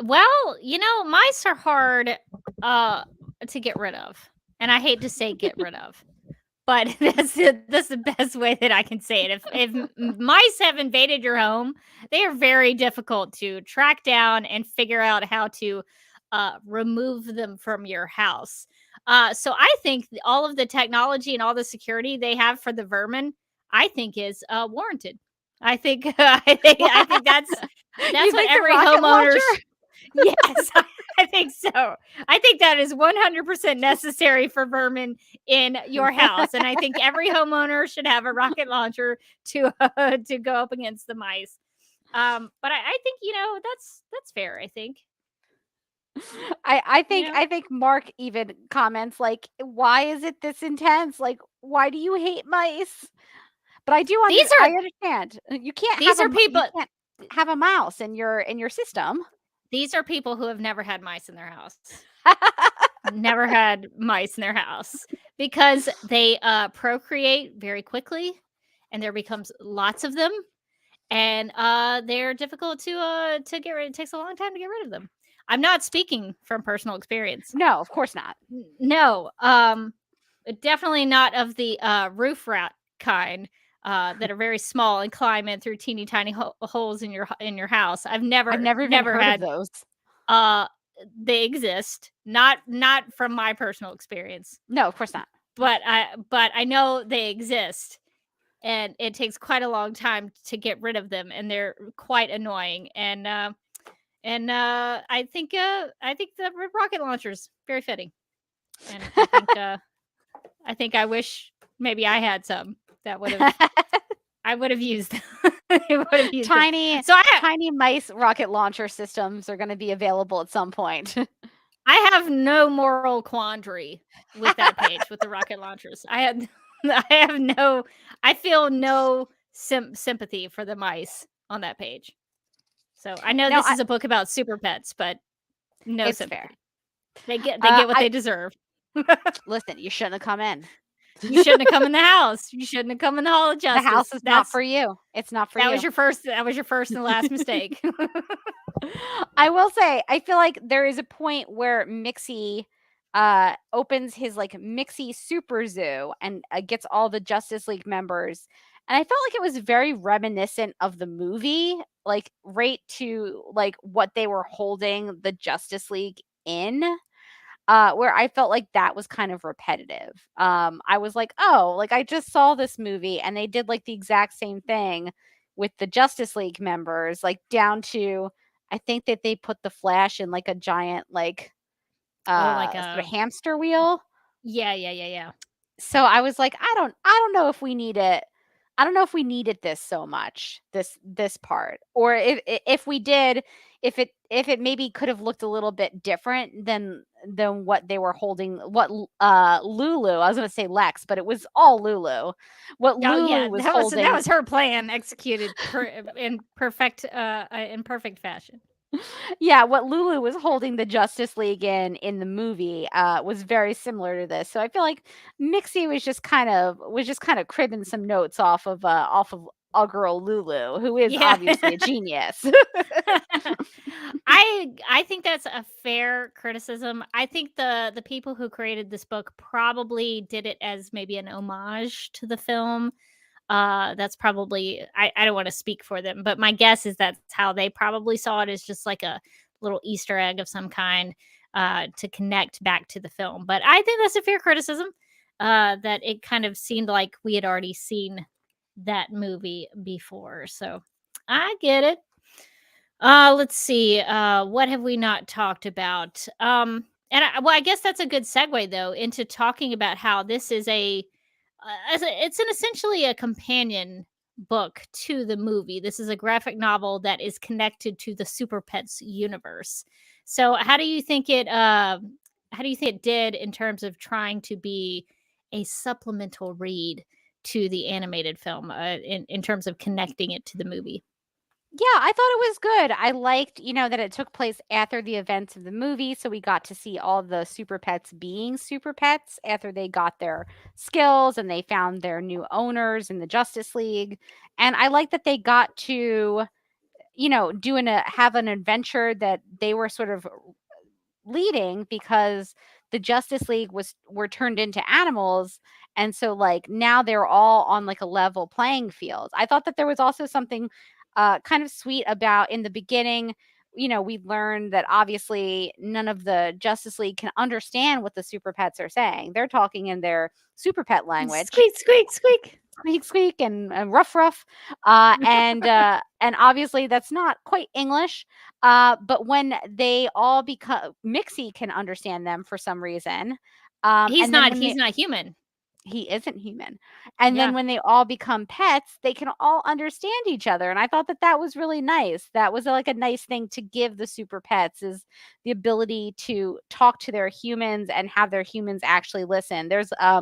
Well, mice are hard to get rid of, and I hate to say get rid of, but that's the best way that I can say it. If mice have invaded your home, they are very difficult to track down and figure out how to remove them from your house. So I think all of the technology and all the security they have for the vermin, I think is warranted. I think I think that's what every homeowner. Yes, I think so. I think that is 100% necessary for vermin in your house, and I think every homeowner should have a rocket launcher to go up against the mice. But I think that's fair. I think. I think Mark even comments like, "Why is it this intense? Like, why do you hate mice?" But I do I understand. You can't. You can't have a mouse in your system. These are people who have never had mice in their house. Never had mice in their house because they procreate very quickly, and there becomes lots of them, and they're difficult to get rid. It takes a long time to get rid of them. I'm not speaking from personal experience. No, of course not. No, definitely not of the roof rat kind. That are very small and climb in through teeny tiny holes in your house. I've never heard had of those. They exist. Not from my personal experience. No, of course not. But I know they exist, and it takes quite a long time to get rid of them, and they're quite annoying. And I think the rocket launcher's very fitting. And I think I wish maybe I had some. That would have I would have used them. what have you done? Tiny So tiny mice rocket launcher systems are going to be available at some point. I have no moral quandary with that page with the rocket launchers. I feel no sympathy for the mice on that page. So I know No, this is a book about super pets, but no it's sympathy. fair. They get what I they deserve. listen, you shouldn't have come in. You shouldn't have come in the house. You shouldn't have come in the Hall of The Justice. house is not for you. It's not for That you. was your first and last mistake. I will say, I feel like there is a point where Mxy opens his like Mxy Super Zoo and gets all the Justice League members. And I felt like it was very reminiscent of the movie, like right to like what they were holding the Justice League in. Where I felt like that was kind of repetitive. I was like, oh, like I just saw this movie and they did like the exact same thing with the Justice League members, like down to I think that they put the Flash in like a giant like like sort a of hamster wheel. yeah. So I was like, I don't know if we need it. I don't know if we needed this so much, this part. Or if we did, if it maybe could have looked a little bit different than what they were holding, what Lulu, I was gonna say Lex, but it was all Lulu. What Oh yeah, Lulu was that holding. was her plan executed in perfect fashion. Yeah, what Lulu was holding the Justice League in the movie was very similar to this. So I feel like Mxy was just kind of cribbing some notes off of our girl Lulu, who is Yeah. obviously a genius. I think that's a fair criticism. I think the people who created this book probably did it as maybe an homage to the film. That's probably I don't want to speak for them, but my guess is that's how they probably saw it, as just like a little Easter egg of some kind to connect back to the film. But I think that's a fair criticism. That it kind of seemed like we had already seen that movie before. So I get it. Let's see. What have we not talked about? I guess that's a good segue though into talking about how this is it's essentially a companion book to the movie. This is a graphic novel that is connected to the Super Pets universe. So, how do you think it did in terms of trying to be a supplemental read to the animated film in terms of connecting it to the movie? Yeah, I thought it was good. I liked, that it took place after the events of the movie, so we got to see all the super pets being super pets after they got their skills and they found their new owners in the Justice League. And I like that they got to, have an adventure that they were sort of leading because the Justice League were turned into animals, and so like now they're all on like a level playing field. I thought that there was also something kind of sweet about in the beginning. We learned that obviously none of the Justice League can understand what the super pets are saying. They're talking in their super pet language. Squeak, squeak, squeak. Squeak, squeak, and ruff, ruff. And obviously that's not quite English. But when they all become Mxy can understand them for some reason. He's and then not when he's not human. he isn't human. And Yeah. then when they all become pets, they can all understand each other. And I thought that that was really nice. That was like a nice thing to give the super pets, is the ability to talk to their humans and have their humans actually listen. There's a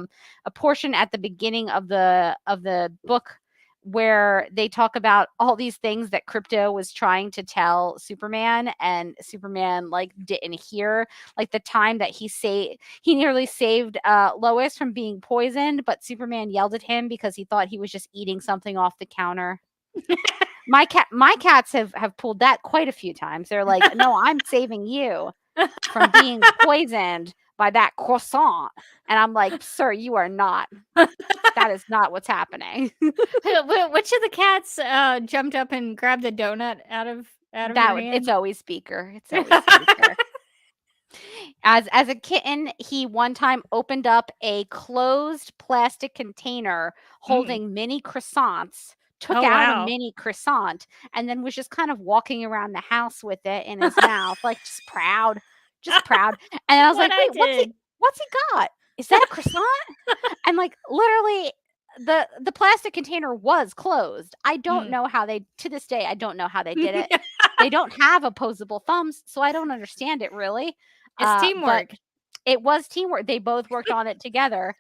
portion at the beginning of the book where they talk about all these things that Crypto was trying to tell Superman, and Superman like didn't hear, like the time that he nearly saved Lois from being poisoned, but Superman yelled at him because he thought he was just eating something off the counter. My cats have pulled that quite a few times. They're like, no, I'm saving you from being poisoned by that croissant. And I'm like, sir, you are not. That is not what's happening. Which of the cats jumped up and grabbed the donut out of your hand? It's always Speaker. It's always Speaker. As a kitten, he one time opened up a closed plastic container holding mini croissants, took out a mini croissant, and then was just kind of walking around the house with it in his mouth, like just proud. And I was like, wait, what's he got? Is that a croissant? And like literally the plastic container was closed. I don't know how to this day, I don't know how they did it. They don't have opposable thumbs, so I don't understand it really. It's But teamwork. it was teamwork. They both worked on it together.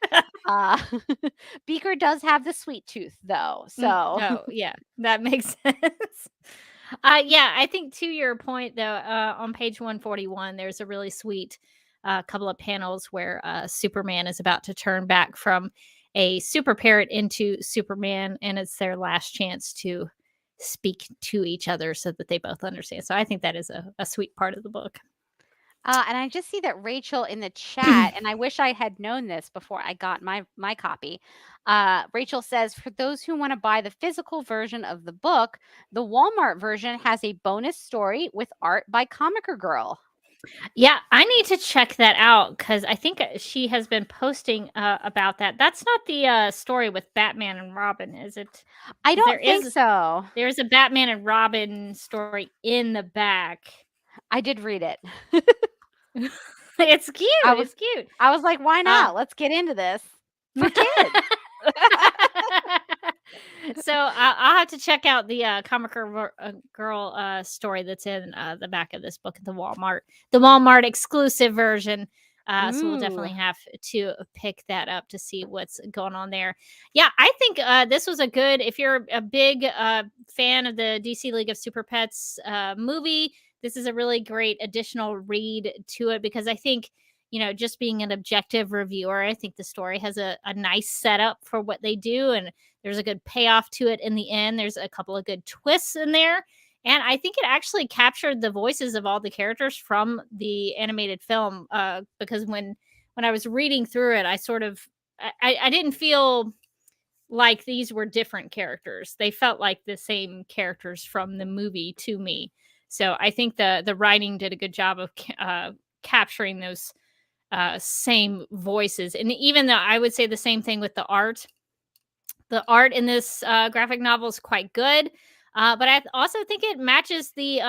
Uh, Beaker does have the sweet tooth though, so Oh, yeah, that makes sense. Yeah, I think to your point though, on page 141, there's a really sweet couple of panels where Superman is about to turn back from a super parrot into Superman, and it's their last chance to speak to each other so that they both understand. So I think that is a sweet part of the book. and I just see that Rachel in the chat, and I wish I had known this before I got my copy. Rachel says, for those who want to buy the physical version of the book, the Walmart version has a bonus story with art by Comiker Girl. Yeah, I need to check that out because I think she has been posting about that. That's not the story with Batman and Robin, is it? I 'Cause don't think so. There's a Batman and Robin story in the back. I did read it. It's cute. It's cute. I was like, why not? Let's get into this for kids. So I'll have to check out the Comiker Girl story that's in the back of this book at the Walmart exclusive version. So we'll definitely have to pick that up to see what's going on there. Yeah, I think this was if you're a big fan of the DC League of Super Pets movie, this is a really great additional read to it because I think, just being an objective reviewer, I think the story has a nice setup for what they do. And there's a good payoff to it in the end. There's a couple of good twists in there. And I think it actually captured the voices of all the characters from the animated film. Because when I was reading through it, I didn't feel like these were different characters. They felt like the same characters from the movie to me. So I think the writing did a good job of capturing those same voices. And even though I would say the same thing with the art. The art in this graphic novel is quite good, but I also think it matches the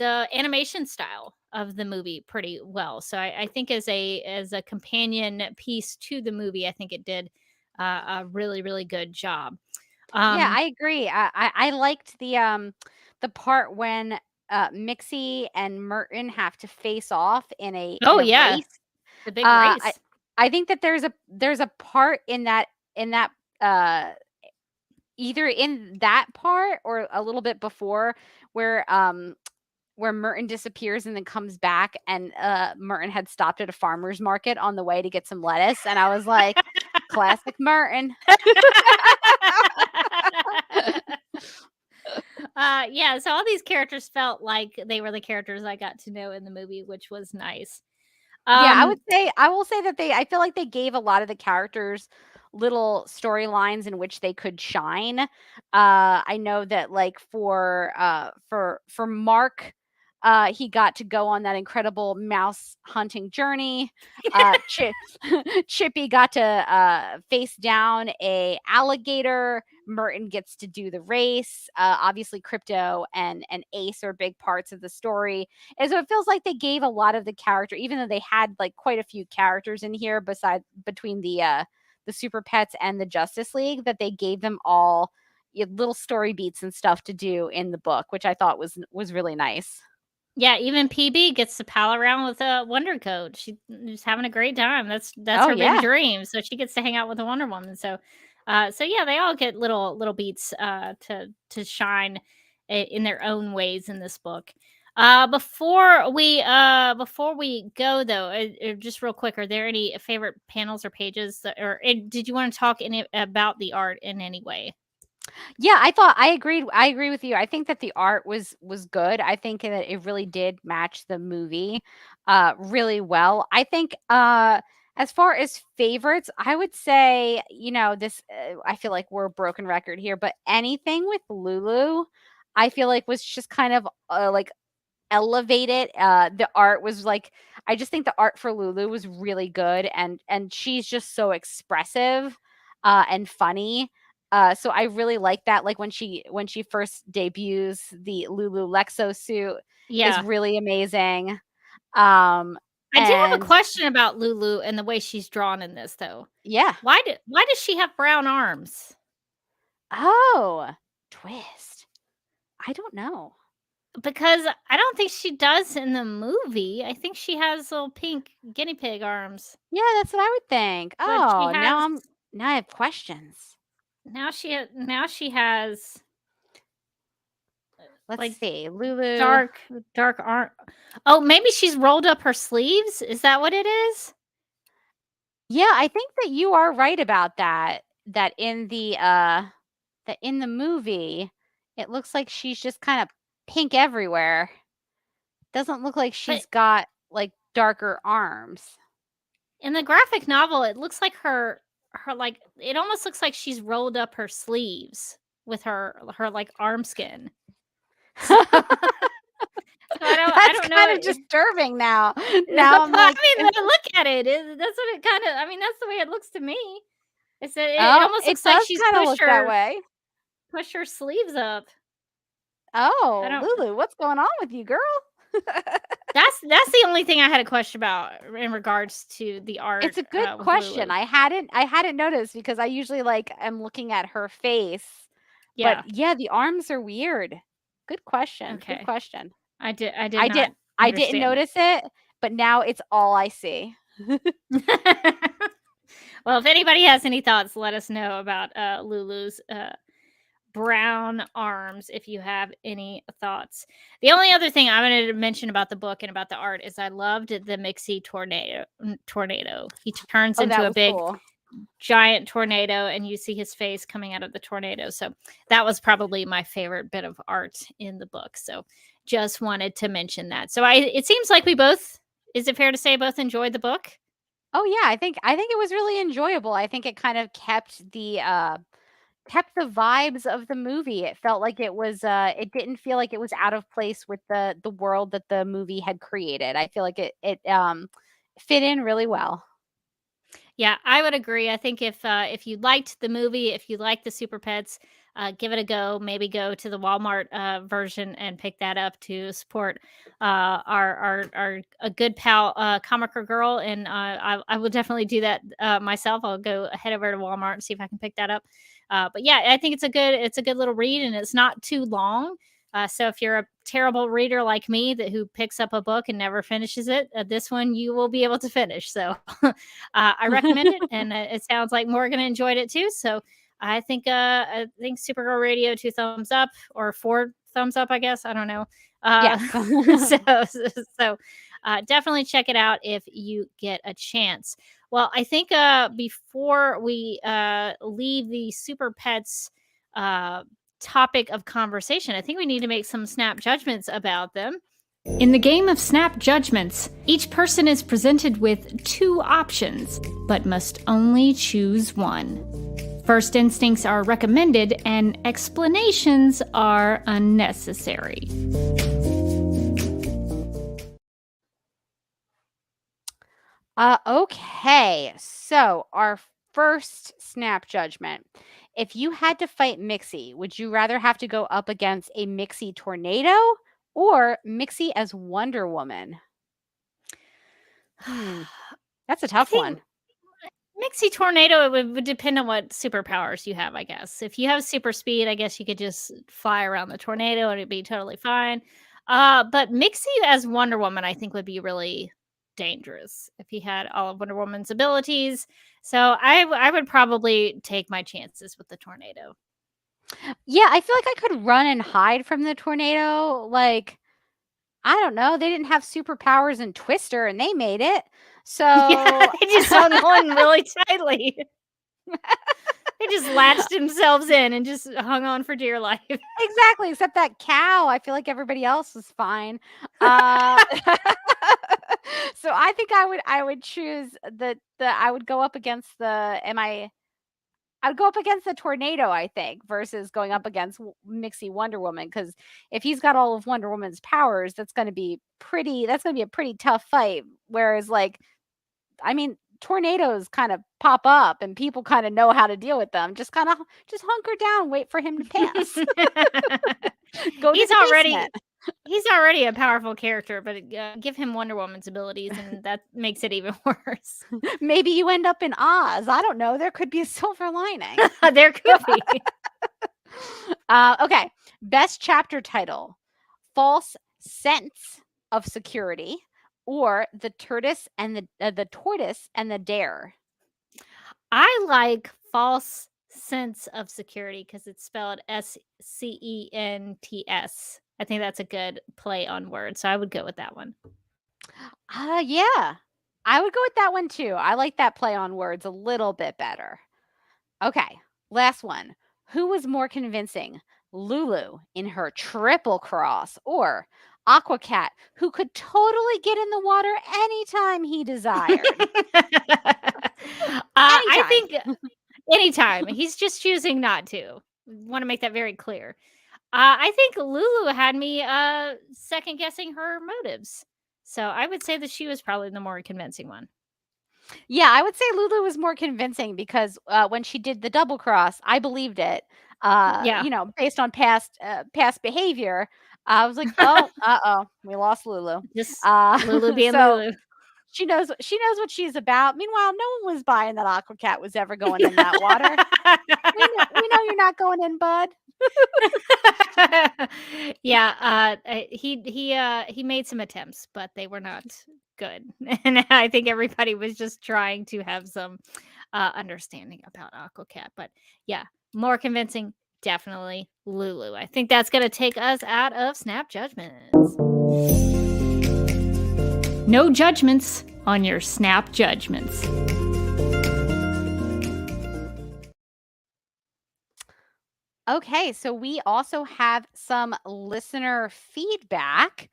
animation style of the movie pretty well. So I think as a companion piece to the movie, I think it did a really, really good job. Yeah, I agree. I liked the part when Mixie and Merton have to face off in a race. The big race. I think that there's a part in that either in that part or a little bit before where Merton disappears and then comes back, and Merton had stopped at a farmer's market on the way to get some lettuce, and I was like, classic Merton. Yeah, so all these characters felt like they were the characters I got to know in the movie, which was nice. Yeah, I will say that I feel like they gave a lot of the characters little storylines in which they could shine. I know that like for Mark, he got to go on that incredible mouse hunting journey. Chippy got to face down a alligator. Merton gets to do the race. Obviously, Crypto and Ace are big parts of the story, and so it feels like they gave a lot of the character, even though they had like quite a few characters in here between the Super Pets and the Justice League, that they gave them all little story beats and stuff to do in the book, which I thought was really nice. Yeah, even PB gets to pal around with a Wonder Coat. She's having a great time. That's her big dream. So she gets to hang out with a Wonder Woman. So yeah, they all get little beats to shine in their own ways in this book. Before we go though, just real quick, are there any favorite panels or pages did you want to talk about the art in any way? Yeah, I agree with you. I think that the art was good. I think that it really did match the movie really well. I think as far as favorites, I would say, this I feel like we're a broken record here, but anything with Lulu, I feel like was just kind of like elevated. The art was like, I just think the art for Lulu was really good, and she's just so expressive and funny. So I really like that. Like when she first debuts the Lulu Lexo suit is really amazing. I do have a And question about Lulu and the way she's drawn in this, though. yeah. Why does she have brown arms? Oh, twist. I don't know. Because I don't think she does in the movie. I think she has little pink guinea pig arms. Yeah, that's what I would think. But she Oh, has now I have questions. now she has Let's like see. Lulu. dark arm. Oh, maybe she's rolled up her sleeves. Is that what it is? Yeah, I think that you are right about that. That in the movie, it looks like she's just kind of pink everywhere. Doesn't look like But she's got like darker arms. in the graphic novel, it looks like her like it almost looks like she's rolled up her sleeves with her like arm skin. So, so I That's don't know. kind of disturbing now. Now I'm like, I mean, look at it. That's what it kind of. I mean, that's the way it looks to me. It oh, almost it looks like does she's kind of look that way. pushed her sleeves up. Oh, don't- Lulu, what's going on with you, girl? That's the only thing I had a question about in regards to the art. It's a good with question. Lulu. I hadn't noticed because I usually am looking at her face. Yeah. But yeah, the arms are weird. Good question. Okay. Good question. I I didn't didn't notice it, but now it's all I see. Well, if anybody has any thoughts, let us know about Lulu's brown arms if you have any thoughts. The only other thing I wanted to mention about the book and about the art is I loved the Mxy tornado. He turns into a big giant tornado and you see his face coming out of the tornado. So that was probably my favorite bit of art in the book. So just wanted to mention that. So it seems like we both, is it fair to say both enjoyed the book? Oh yeah, I think it was really enjoyable. I think it kind of kept the vibes of the movie. It felt like it was it didn't feel like it was out of place with the world that the movie had created. I feel like it fit in really well. Yeah, I would agree. I think if you liked the movie, if you like the Super Pets, give it a go. Maybe go to the Walmart version and pick that up to support our a good pal Comic Girl, and I will definitely do that myself. I'll go head over to Walmart and see if I can pick that up. But yeah, I think it's a good little read, and it's not too long. So if you're a terrible reader like me who picks up a book and never finishes it, this one you will be able to finish. So I recommend it, and it sounds like Morgan enjoyed it too. So I think Supergirl Radio 2 thumbs up or 4 thumbs up, I guess. I don't know. Yes. so definitely check it out if you get a chance. Well, I think before we leave the Super Pets topic of conversation, I think we need to make some snap judgments about them. In the game of snap judgments, each person is presented with 2 options, but must only choose one. First instincts are recommended and explanations are unnecessary. Okay, so our first snap judgment. If you had to fight Mxy, would you rather have to go up against a Mxy tornado or Mxy as Wonder Woman? That's a tough one. Mxy tornado, it would depend on what superpowers you have, I guess. If you have super speed, I guess you could just fly around the tornado and it'd be totally fine. But Mxy as Wonder Woman, I think would be really dangerous if he had all of Wonder Woman's abilities. So I would probably take my chances with the tornado. Yeah, I feel like I could run and hide from the tornado. Like, I don't know. They didn't have superpowers in Twister and they made it. So yeah, they just hung on really tightly. They just latched themselves in and just hung on for dear life. Exactly, except that cow. I feel like everybody else was fine. So I think I would choose I would go up against I would go up against the tornado, I think, versus going up against Mxy Wonder Woman. Because if he's got all of Wonder Woman's powers, that's going to be a pretty tough fight. Whereas, tornadoes kind of pop up and people kind of know how to deal with them. Just hunker down, wait for him to pass. Go to He's the already basement. he's already a powerful character, but give him Wonder Woman's abilities, and that makes it even worse. Maybe you end up in Oz. I don't know. There could be a silver lining. There could be. Okay. Best chapter title: False Sense of Security, or the tortoise and the dare. I like false sense of security because it's spelled SCENTS. I think that's a good play on words, so I would go with that one. Yeah. I would go with that one too. I like that play on words a little bit better. Okay, last one. Who was more convincing, Lulu in her triple cross, or Aquacat, who could totally get in the water anytime he desired? I Anytime. think anytime. He's just choosing not to. Want to make that very clear. I think Lulu had me second guessing her motives. So I would say that she was probably the more convincing one. Yeah, I would say Lulu was more convincing because when she did the double cross, I believed it. Yeah. Based on past behavior, I was like, oh, we lost Lulu. Just Lulu being so Lulu. she knows what she's about. Meanwhile, no one was buying that Aquacat was ever going in that water. We know you're not going in, bud. Yeah, he made some attempts, but they were not good. And I think everybody was just trying to have some understanding about Aquacat. But yeah, more convincing, definitely Lulu. I think that's gonna take us out of Snap Judgments. No judgments on your Snap Judgments. Okay, so we also have some listener feedback.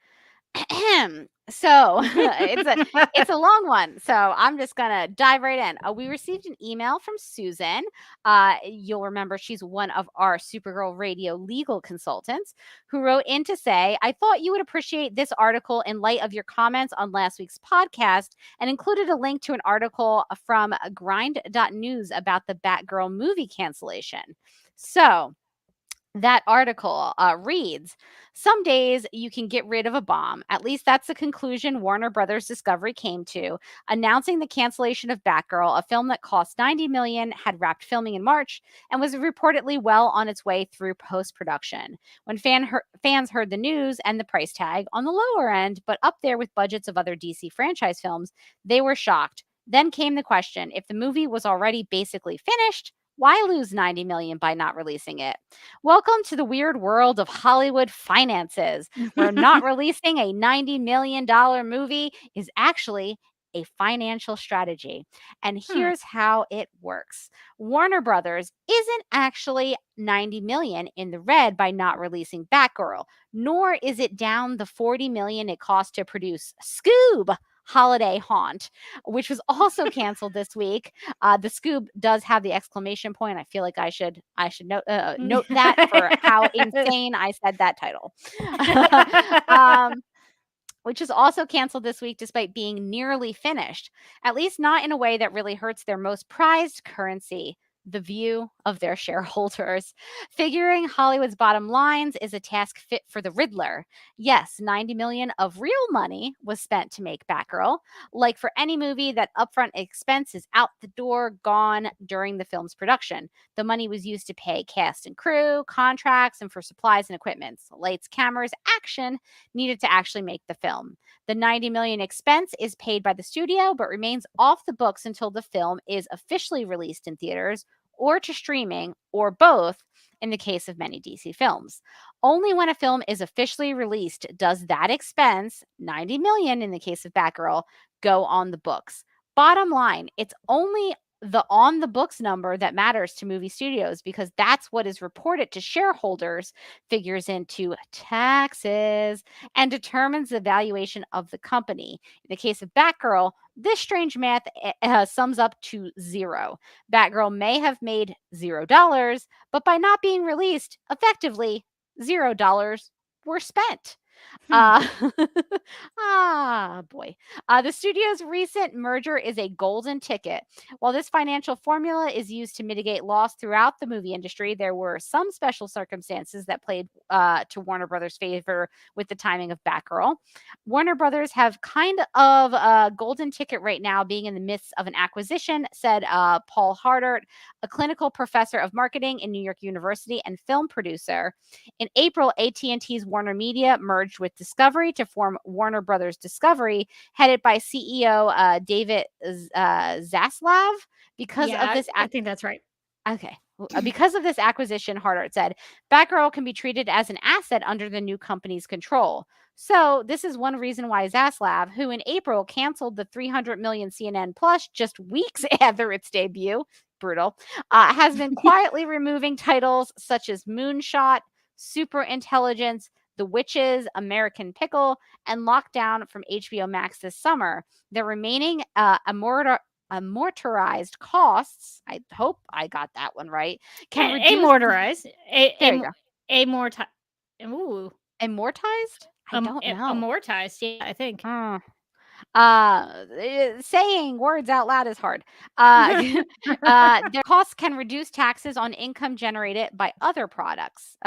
So it's a long one. So I'm just gonna dive right in. We received an email from Susan. You'll remember she's one of our Supergirl Radio legal consultants who wrote in to say, I thought you would appreciate this article in light of your comments on last week's podcast, and included a link to an article from grind.news about the Batgirl movie cancellation. So that article reads, some days you can get rid of a bomb. At least that's the conclusion Warner Brothers Discovery came to, announcing the cancellation of Batgirl, a film that cost $90 million, had wrapped filming in March, and was reportedly well on its way through post-production. When fans heard the news and the price tag on the lower end, but up there with budgets of other DC franchise films, they were shocked. Then came the question, if the movie was already basically finished, why lose $90 million by not releasing it? Welcome to the weird world of Hollywood finances, where not releasing a $90 million movie is actually a financial strategy. And here's how it works. Warner Brothers isn't actually $90 million in the red by not releasing Batgirl, nor is it down the $40 million it cost to produce Scoob Holiday Haunt, which was also canceled this week. The Scoob does have the exclamation point. I feel like I should note that for how insane I said that title. Which is also canceled this week despite being nearly finished, at least not in a way that really hurts their most prized currency, the view of their shareholders. Figuring Hollywood's bottom lines is a task fit for the Riddler. Yes, $90 million of real money was spent to make Batgirl. Like for any movie, that upfront expense is out the door, gone during the film's production. The money was used to pay cast and crew, contracts, and for supplies and equipment. Lights, cameras, action needed to actually make the film. The $90 million expense is paid by the studio, but remains off the books until the film is officially released in theaters or to streaming, or both in the case of many DC films. Only when a film is officially released does that expense, $90 million in the case of Batgirl, go on the books. Bottom line, it's only the on the books number that matters to movie studios, because that's what is reported to shareholders, figures into taxes, and determines the valuation of the company. In the case of Batgirl, this strange math sums up to zero. Batgirl may have made $0, but by not being released, effectively $0 were spent. Uh, boy. The studio's recent merger is a golden ticket. While this financial formula is used to mitigate loss throughout the movie industry, there were some special circumstances that played to Warner Brothers' favor with the timing of Batgirl. Warner Brothers have kind of a golden ticket right now, being in the midst of an acquisition, said Paul Hardart, a clinical professor of marketing in New York University and film producer. In April, AT&T's Warner Media merged with Discovery to form Warner Brothers Discovery, headed by CEO David Zaslav. Because of this, I think that's right. okay. Because of this acquisition, Hardart said, Batgirl can be treated as an asset under the new company's control. So this is one reason why Zaslav, who in April canceled the $300 million CNN Plus just weeks after its debut, brutal, has been quietly removing titles such as Moonshot, Super Intelligence, The Witches, American Pickle, and Lockdown from HBO Max this summer. The remaining amortized costs, I hope I got that one right, can reduce... Amortized. There you go. Amortized. Ooh. Amortized? I don't know. Amortized, yeah, I think. Saying words out loud is hard. Their costs can reduce taxes on income generated by other projects.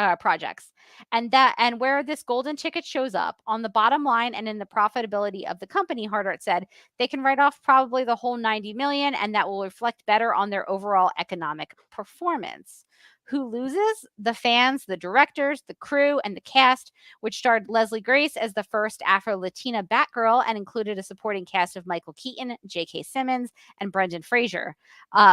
And where this golden ticket shows up on the bottom line and in the profitability of the company, Hardart said, they can write off probably the whole $90 million, and that will reflect better on their overall economic performance. Who loses? The fans, the directors, the crew, and the cast, which starred Leslie Grace as the first Afro-Latina Batgirl and included a supporting cast of Michael Keaton, J.K. Simmons, and Brendan Fraser.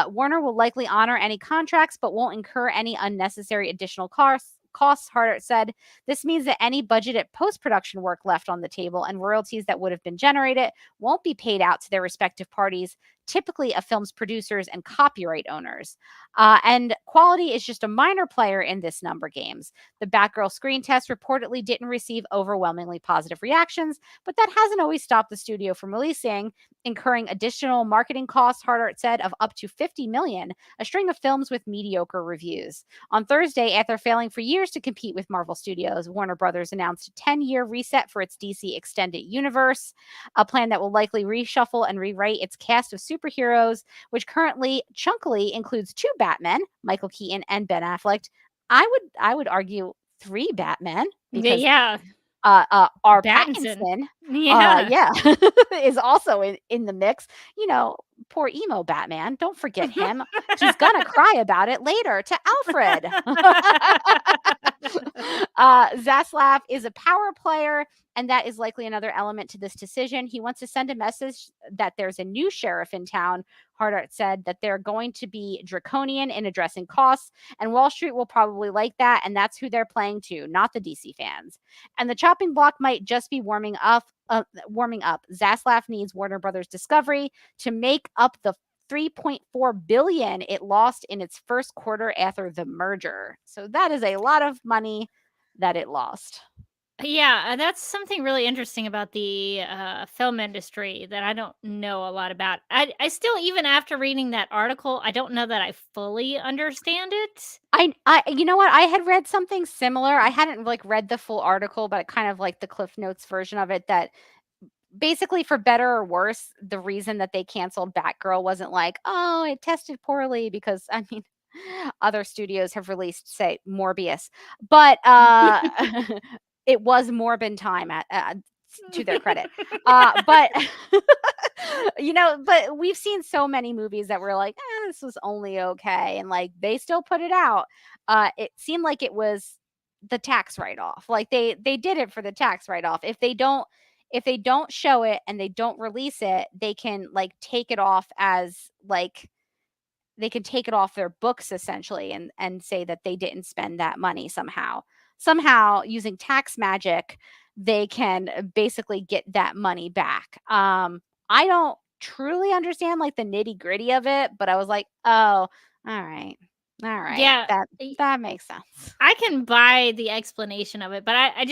Warner will likely honor any contracts, but won't incur any unnecessary additional costs, Hardart said. This means that any budgeted post-production work left on the table and royalties that would have been generated won't be paid out to their respective parties, typically a film's producers and copyright owners. And quality is just a minor player in this number games. The Batgirl screen test reportedly didn't receive overwhelmingly positive reactions, but that hasn't always stopped the studio from incurring additional marketing costs, Hardart said, of up to $50 million, a string of films with mediocre reviews. On Thursday, after failing for years to compete with Marvel Studios, Warner Brothers announced a 10-year reset for its DC Extended Universe, a plan that will likely reshuffle and rewrite its cast of superheroes, which currently chunkily includes 2 Batmen, Michael Keaton and Ben Affleck. I would argue 3 Batmen, because our Pattinson is also in the mix. You know, poor emo Batman. Don't forget him. He's gonna cry about it later to Alfred. Zaslav is a power player, and that is likely another element to this decision. He wants to send a message that there's a new sheriff in town. Hardart said that they're going to be draconian in addressing costs, and Wall Street will probably like that, and that's who they're playing to, not the DC fans. And the chopping block might just be warming up. Zaslav needs Warner Brothers Discovery to make up the $3.4 billion it lost in its first quarter after the merger. So that is a lot of money that it lost. Yeah, that's something really interesting about the film industry that I don't know a lot about. I still, even after reading that article, I don't know that I fully understand it. I you know what? I had read something similar. I hadn't read the full article, but kind of the Cliff Notes version of it, that basically, for better or worse, the reason that they canceled Batgirl wasn't oh, it tested poorly, because I mean, other studios have released, say, Morbius, but it was Morbin time to their credit. But but we've seen so many movies that were this was only okay, and they still put it out. It seemed like it was the tax write-off. They did it for the tax write-off. If they don't show it and they don't release it, they can take it off as they can take it off their books, essentially, and say that they didn't spend that money somehow. Using tax magic, they can basically get that money back. I don't truly understand the nitty-gritty of it, but I was oh, all right. Yeah, that makes sense. I can buy the explanation of it, but I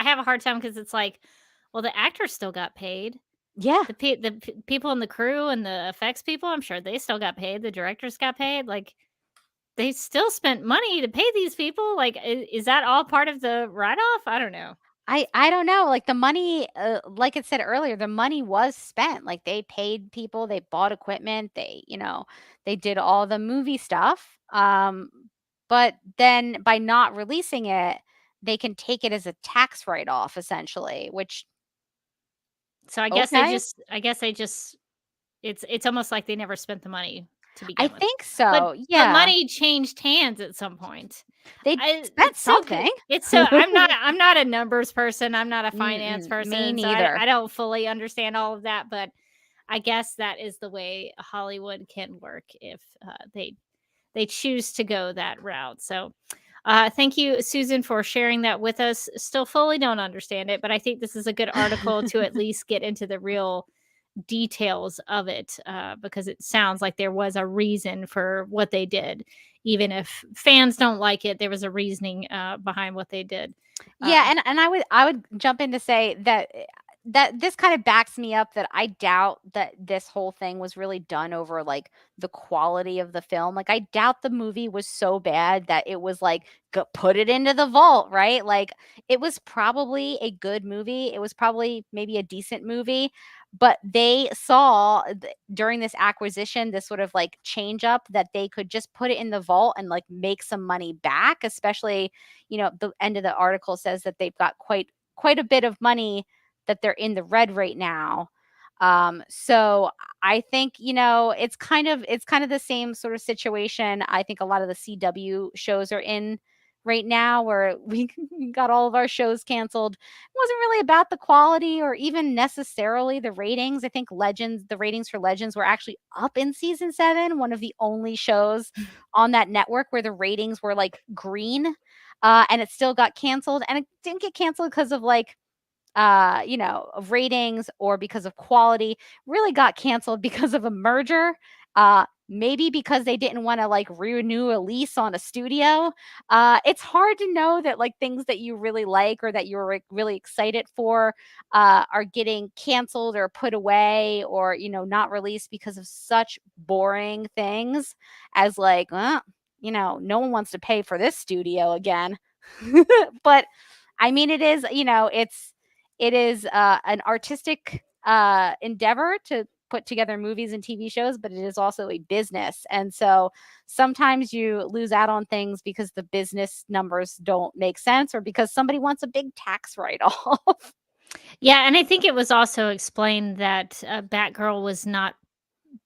have a hard time, because it's well, the actors still got paid. Yeah. The people in the crew and the effects people, I'm sure they still got paid. The directors got paid. They still spent money to pay these people. Is that all part of the write-off? I don't know. I don't know, like, the money, like it said earlier, the money was spent, like, they paid people, they bought equipment, they did all the movie stuff, but then by not releasing it, they can take it as a tax write-off essentially, which So okay. I guess they just it's almost like they never spent the money to I begin with. think But so, but yeah. money changed hands at some point. They I spent it's so good. something. It's so I'm not a numbers person, I'm not a finance Mm-mm, me person, so neither. I don't fully understand all of that, but I guess that is the way Hollywood can work if, they choose to go that route. So, thank you, Susan, for sharing that with us. Still fully don't understand it, but I think this is a good article to at least get into the real details of it, because it sounds like there was a reason for what they did. Even if fans don't like it, there was a reasoning behind what they did. Uh, Yeah, and I would jump in to say that that this kind of backs me up that I doubt that this whole thing was really done over like the quality of the film. Like I doubt the movie was so bad that it was like put it into the vault, right? Like it was probably a good movie. It was probably maybe a decent movie, but they saw during this acquisition this sort of like change up that they could just put it in the vault and like make some money back, especially the end of the article says that they've got quite a bit of money that they're in the red right now. So I think, it's kind of the same sort of situation I think a lot of the CW shows are in right now where we got all of our shows canceled. It wasn't really about the quality or even necessarily the ratings. I think the ratings for Legends were actually up in season 7, one of the only shows on that network where the ratings were like green. And it still got canceled, and it didn't get canceled because of like of ratings or because of quality. Really got canceled because of a merger. Maybe because they didn't want to like renew a lease on a studio. It's hard to know that like things that you really like or that you're really excited for are getting canceled or put away or not released because of such boring things as like, no one wants to pay for this studio again. But I mean, it is an artistic endeavor to put together movies and TV shows, but it is also a business. And so sometimes you lose out on things because the business numbers don't make sense or because somebody wants a big tax write off. yeah, and I think it was also explained that Batgirl was not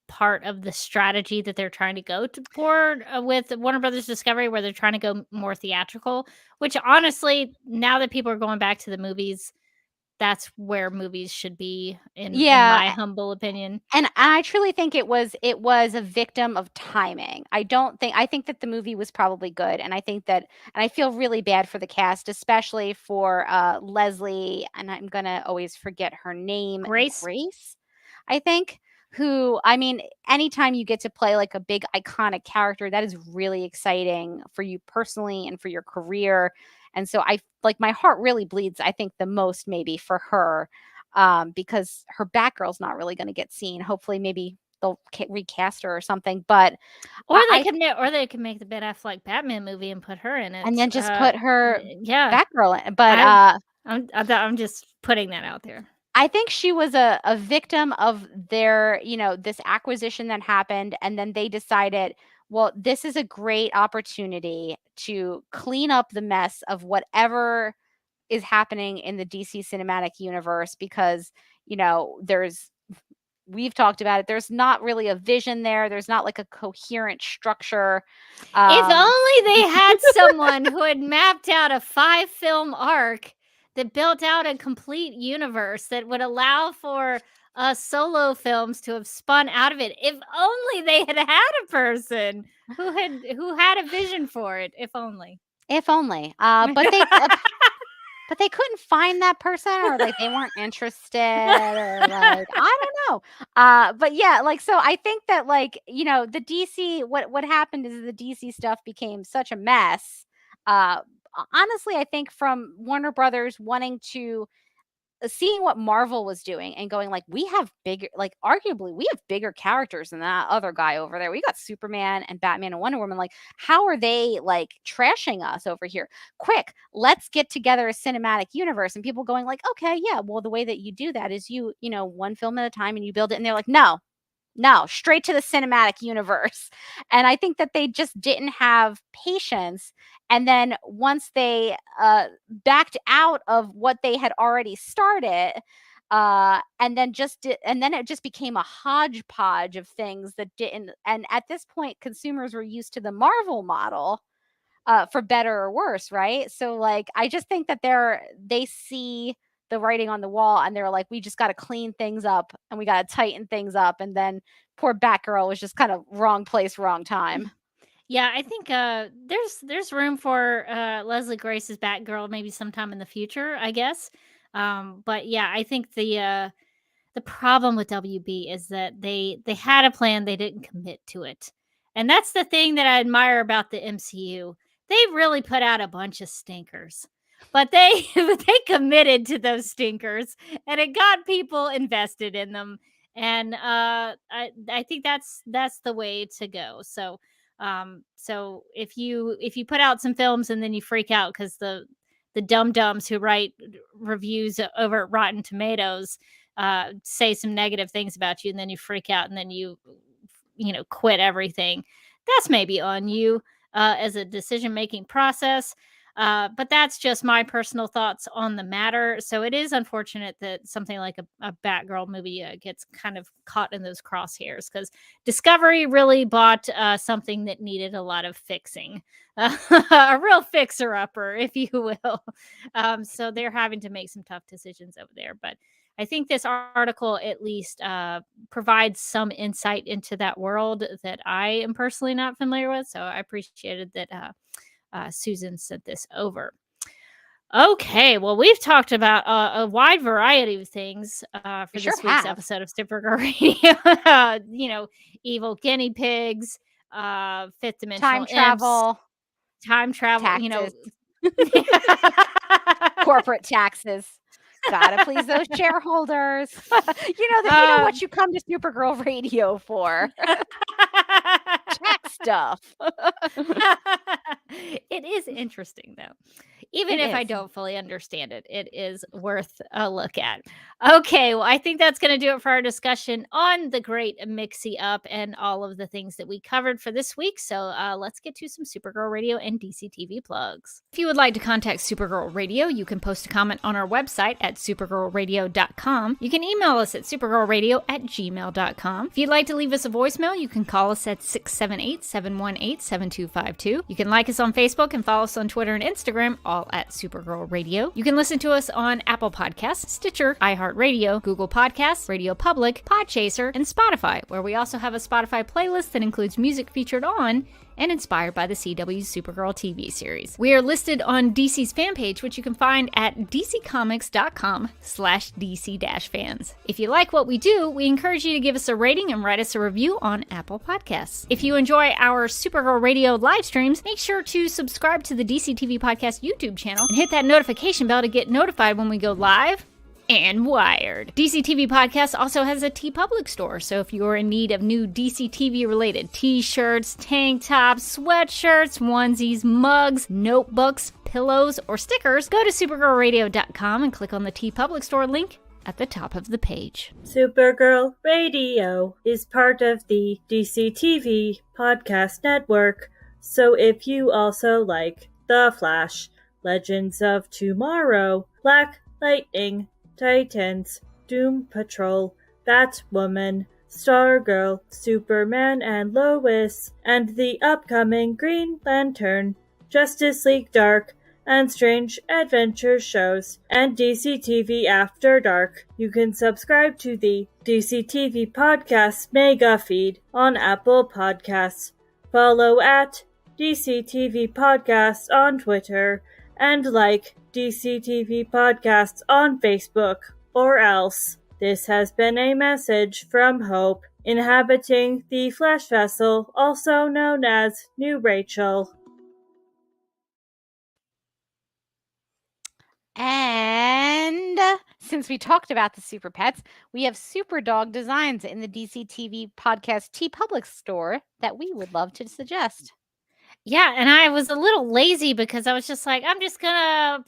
part of the strategy that they're trying to go for with Warner Brothers Discovery, where they're trying to go more theatrical. Which honestly, now that people are going back to the movies, that's where movies should be, in Yeah, my humble opinion. and I truly think it was a victim of timing. I think that the movie was probably good, and I feel really bad for the cast, especially for Leslie, and I'm gonna always forget her name, Grace, Grace, I think. Who I mean, anytime you get to play like a big iconic character, that is really exciting for you personally and for your career. And so I like my heart really bleeds. I think the most maybe for her because her Batgirl's not really going to get seen. Hopefully, maybe they'll recast her or something. But I or they could make the Ben Affleck Batman movie and put her in and it. then just put her Yeah, Batgirl in. But I I'm just putting that out there. I think she was a victim of this acquisition that happened, and then they decided, well, this is a great opportunity to clean up the mess of whatever is happening in the DC cinematic universe because there's we've talked about it. There's not really a vision there. There's not like a coherent structure. If Um, only they had someone who had mapped out a 5-film arc that built out a complete universe that would allow for, solo films to have spun out of it. If only they had had a person who had a vision for it, if only. if only. But they couldn't find that person or like they weren't interested or like I don't know. But yeah, like so I think that like, the DC what happened is the DC stuff became such a mess. Honestly, I think from Warner Brothers wanting to seeing what Marvel was doing and going like, we have bigger, like arguably we have bigger characters than that other guy over there. We got Superman and Batman and Wonder Woman. Like, how are they like trashing us over here? Quick, let's get together a cinematic universe. And people going like, okay, yeah, well, the way that you do that is you know, one film at a time and you build it. And they're like, no, straight to the cinematic universe. And I think that they just didn't have patience. And then once they backed out of what they had already started, and then it just became a hodgepodge of things that didn't. And at this point, consumers were used to the Marvel model, for better or worse, right? So like, I just think that they see the writing on the wall and they're like, we just got to clean things up and we got to tighten things up. And then poor Batgirl was just kind of wrong place, wrong time. Yeah, I think there's room for Leslie Grace's Batgirl maybe sometime in the future, I guess. But yeah, I think the problem with WB is that they had a plan, they didn't commit to it. And that's the thing that I admire about the MCU. They really put out a bunch of stinkers. But they they committed to those stinkers and it got people invested in them. And I think that's the way to go. So if you put out some films and then you freak out because the dum-dums who write reviews over at Rotten Tomatoes say some negative things about you and then you freak out and then you quit everything, that's maybe on you as a decision-making process. But that's just my personal thoughts on the matter. So it is unfortunate that something like a Batgirl movie gets kind of caught in those crosshairs because Discovery really bought something that needed a lot of fixing, a real fixer-upper, if you will. So they're having to make some tough decisions over there. But I think this article at least provides some insight into that world that I am personally not familiar with. So I appreciated that Susan sent this over. Okay, well, we've talked about a wide variety of things for this week's episode of Supergirl Radio. Evil guinea pigs, fifth dimensional time travel, taxes. Corporate taxes. Gotta please those shareholders. You know what you come to Supergirl Radio for. Tax stuff. It is interesting, though. Even if I don't fully understand it, it is worth a look at. Okay, well, I think that's going to do it for our discussion on the Great Mxy-Up and all of the things that we covered for this week. So let's get to some Supergirl Radio and DC TV plugs. If you would like to contact Supergirl Radio, you can post a comment on our website at supergirlradio.com. You can email us at supergirlradio@gmail.com. If you'd like to leave us a voicemail, you can call us at 678-718-7252. You can like us on Facebook and follow us on Twitter and Instagram, all at Supergirl Radio. You can listen to us on Apple Podcasts, Stitcher, iHeartRadio, Google Podcasts, Radio Public, Podchaser, and Spotify, where we also have a Spotify playlist that includes music featured on and inspired by the CW's Supergirl TV series. We are listed on DC's fan page, which you can find at dccomics.com/DC-fans. If you like what we do, we encourage you to give us a rating and write us a review on Apple Podcasts. If you enjoy our Supergirl Radio live streams, make sure to subscribe to the DC TV Podcast YouTube channel and hit that notification bell to get notified when we go live and wired. DC TV Podcast also has a TeePublic store, so if you're in need of new DC TV related t-shirts, tank tops, sweatshirts, onesies, mugs, notebooks, pillows, or stickers, go to supergirlradio.com and click on the TeePublic store link at the top of the page. Supergirl Radio is part of the DC TV Podcast Network, so if you also like The Flash, Legends of Tomorrow, Black Lightning, Titans, Doom Patrol, Batwoman, Stargirl, Superman and Lois, and the upcoming Green Lantern, Justice League Dark, and Strange Adventure shows, and DC TV After Dark, you can subscribe to the DC TV Podcast Mega Feed on Apple Podcasts. Follow at DC TV Podcasts on Twitter, and like DC TV Podcasts on Facebook, or else. This has been a message from Hope, inhabiting the Flash vessel, also known as New Rachel. And since we talked about the Super Pets, we have Super Dog designs in the DC TV podcast T Public store that we would love to suggest. Yeah, and I was a little lazy because I was just like, I'm just gonna,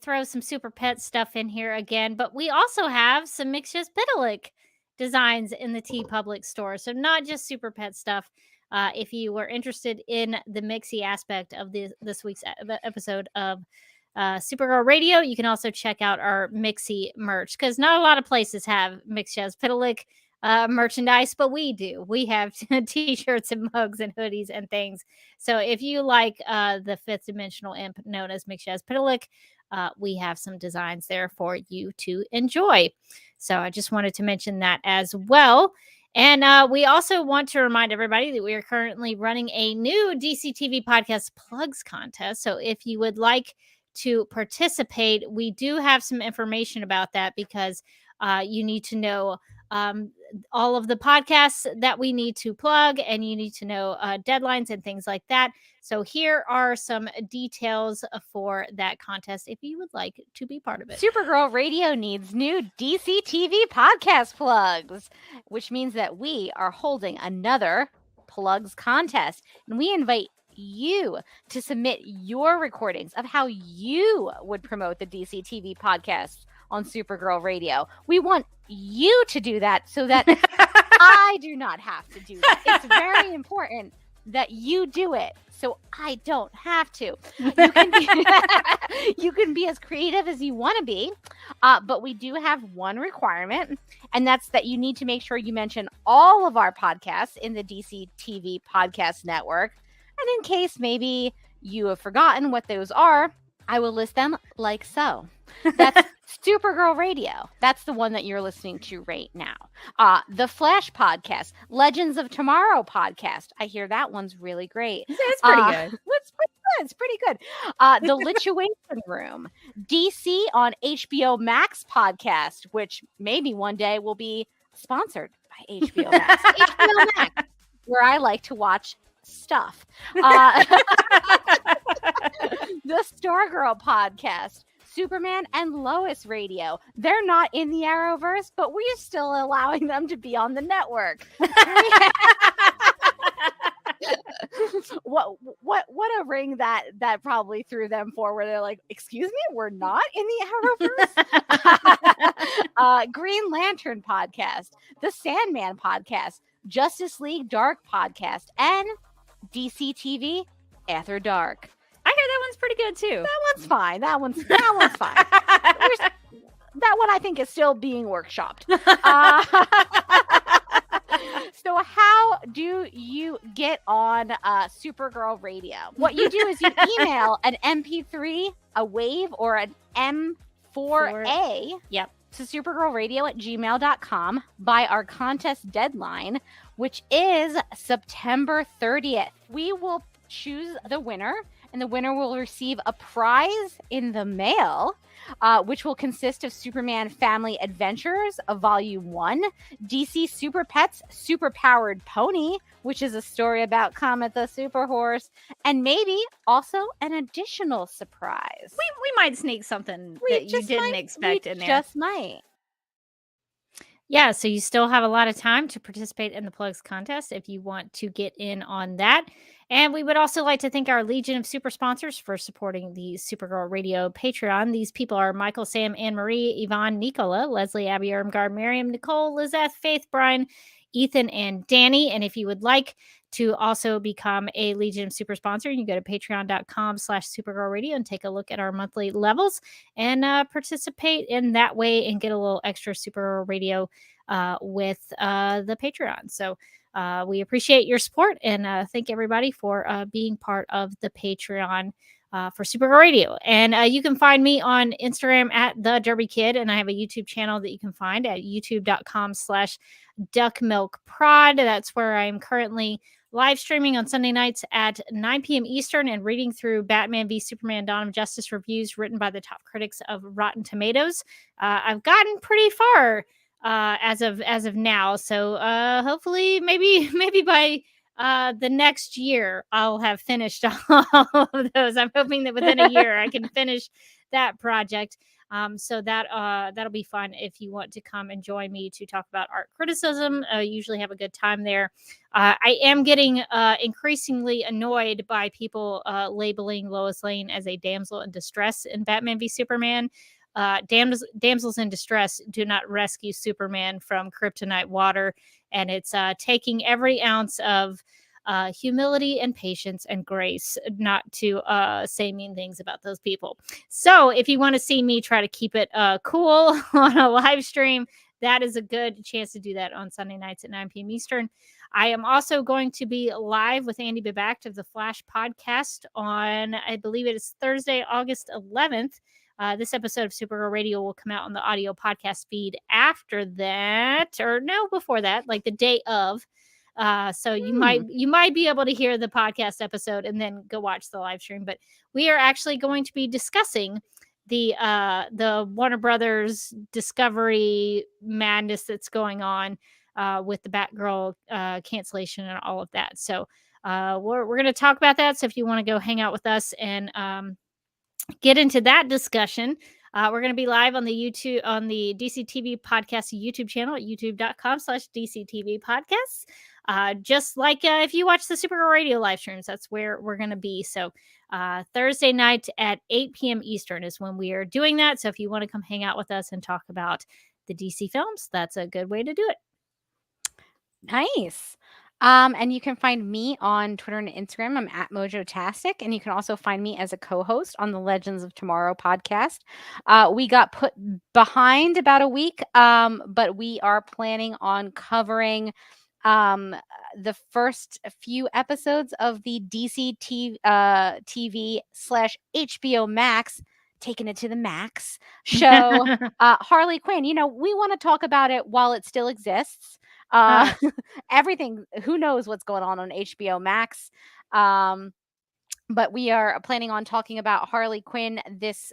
throw some Super Pet stuff in here again. But we also have some Mixed Pitalik designs in the T Public store. So not just Super Pet stuff. If you were interested in the Mixie aspect of this week's episode of Supergirl Radio, you can also check out our Mixie merch because not a lot of places have Mixed Pitalik merchandise, but we do. We have t-shirts and mugs and hoodies and things. So if you like the fifth dimensional imp known as Mixed Pitalik, we have some designs there for you to enjoy. So I just wanted to mention that as well. And we also want to remind everybody that we are currently running a new DC TV podcast plugs contest. So if you would like to participate, we do have some information about that because you need to know all of the podcasts that we need to plug, and you need to know deadlines and things like that. So here are some details for that contest if you would like to be part of it. Supergirl Radio needs new DC TV podcast plugs, which means that we are holding another plugs contest, and we invite you to submit your recordings of how you would promote the DC TV podcast on Supergirl Radio. We want you to do that so that I do not have to do that. It's very important that you do it so I don't have to. You can be as creative as you want to be, but we do have one requirement, and that's that you need to make sure you mention all of our podcasts in the DC TV podcast network. And in case maybe you have forgotten what those are, I will list them like so. That's Supergirl Radio. That's the one that you're listening to right now. The Flash podcast, Legends of Tomorrow podcast. I hear that one's really great. It's pretty good. It's pretty good. The Lituation Room, DC on HBO Max podcast, which maybe one day will be sponsored by HBO Max. HBO Max, where I like to watch stuff. The Stargirl podcast, Superman and Lois Radio. They're not in the Arrowverse, but we're still allowing them to be on the network. What a ring that probably threw them for, where they're like, excuse me, we're not in the Arrowverse. Green Lantern podcast, the Sandman podcast, Justice League Dark podcast, and DC TV After Dark. I hear that one's pretty good too. That one's fine. That one's fine. That one I think is still being workshopped. So how do you get on Supergirl Radio? What you do is you email an MP3, a WAV, or an M4A to supergirlradio@gmail.com by our contest deadline, which is September 30th. We will choose the winner, and the winner will receive a prize in the mail, which will consist of Superman Family Adventures, Volume 1, DC Super Pets, Superpowered Pony, which is a story about Comet the Super Horse, and maybe also an additional surprise. We might sneak something that you didn't expect in there. Just might. Yeah, so you still have a lot of time to participate in the plugs contest if you want to get in on that. And we would also like to thank our Legion of Super sponsors for supporting the Supergirl Radio Patreon. These people are Michael, Sam, Anne Marie, Yvonne, Nicola, Leslie, Abby, Ermgard, Miriam, Nicole, Lizeth, Faith, Brian, Ethan, and Danny. And if you would like to also become a Legion of Super sponsor, you can go to patreon.com/Supergirl Radio and take a look at our monthly levels and participate in that way and get a little extra Supergirl Radio with the Patreon. So we appreciate your support and thank everybody for being part of the Patreon for Supergirl Radio. And you can find me on Instagram at The Derby Kid, and I have a YouTube channel that you can find at youtube.com/DuckMilkProd. That's where I'm currently live streaming on Sunday nights at 9 p.m. Eastern and reading through Batman v Superman Dawn of Justice reviews written by the top critics of Rotten Tomatoes. I've gotten pretty far as of now, so hopefully maybe by the next year I'll have finished all of those. I'm hoping that within a year I can finish that project. So that'll be fun if you want to come and join me to talk about art criticism. Usually have a good time there. I am getting increasingly annoyed by people labeling Lois Lane as a damsel in distress in Batman v Superman. Damsels in distress do not rescue Superman from kryptonite water, and it's taking every ounce of humility and patience and grace not to say mean things about those people. So if you want to see me try to keep it cool on a live stream, that is a good chance to do that on Sunday nights at 9 p.m. Eastern. I am also going to be live with Andy Babak of the Flash podcast on, I believe it is Thursday, August 11th. This episode of Supergirl Radio will come out on the audio podcast feed after that, or no, before that, like the day of. So you might be able to hear the podcast episode and then go watch the live stream. But we are actually going to be discussing the Warner Brothers Discovery madness that's going on with the Batgirl cancellation and all of that. So we're going to talk about that. So if you want to go hang out with us and get into that discussion, we're going to be live on the DCTV podcast YouTube channel at youtube.com/DCTV podcasts. Just like if you watch the Supergirl Radio live streams, that's where we're going to be. So Thursday night at 8 p.m. Eastern is when we are doing that. So if you want to come hang out with us and talk about the DC films, that's a good way to do it. Nice. And you can find me on Twitter and Instagram. I'm at Mojotastic. And you can also find me as a co-host on the Legends of Tomorrow podcast. We got put behind about a week, but we are planning on covering the first few episodes of the DC TV/HBO Max, taking it to the max show, Harley Quinn. We want to talk about it while it still exists. Everything, who knows what's going on HBO Max. But we are planning on talking about Harley Quinn this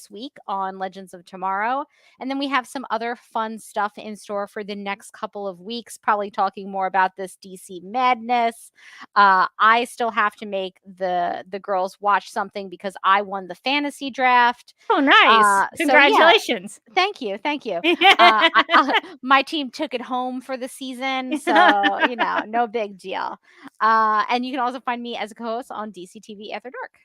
week on Legends of Tomorrow. And then we have some other fun stuff in store for the next couple of weeks, probably talking more about this DC madness. I still have to make the girls watch something because I won the fantasy draft. Oh, nice. Congratulations. So, Thank you. My team took it home for the season. So, no big deal. And you can also find me as a co-host on DC TV After Dark.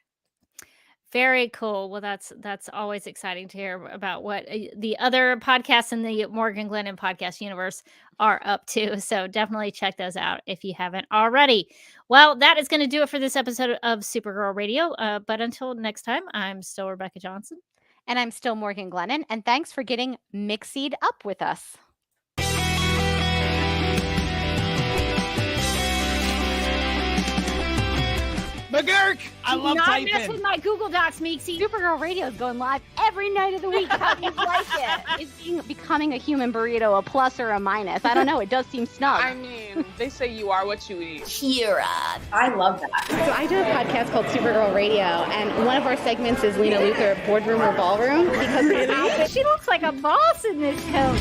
Very cool. Well, that's always exciting to hear about what the other podcasts in the Morgan Glennon podcast universe are up to. So definitely check those out if you haven't already. Well, that is going to do it for this episode of Supergirl Radio. But until next time, I'm still Rebecca Johnson. And I'm still Morgan Glennon. And thanks for getting Mxy-Up up with us. McGurk! I love typing. Not mess with my Google Docs, Mxy. Supergirl Radio is going live every night of the week. How do you like it? Is becoming a human burrito a plus or a minus? I don't know. It does seem snug. I mean, they say you are what you eat. Cheer up. I love that. So I do a podcast called Supergirl Radio, and one of our segments is Lena Luthor, Boardroom or Ballroom. Because she looks like a boss in this coat.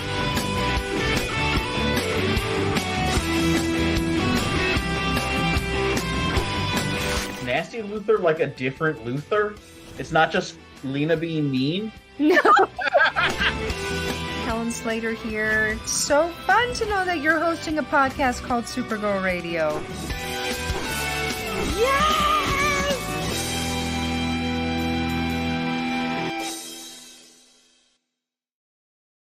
Nasty Luthor like a different Luthor? It's not just Lena being mean? No. Helen Slater here. So fun to know that you're hosting a podcast called Supergirl Radio. Yeah!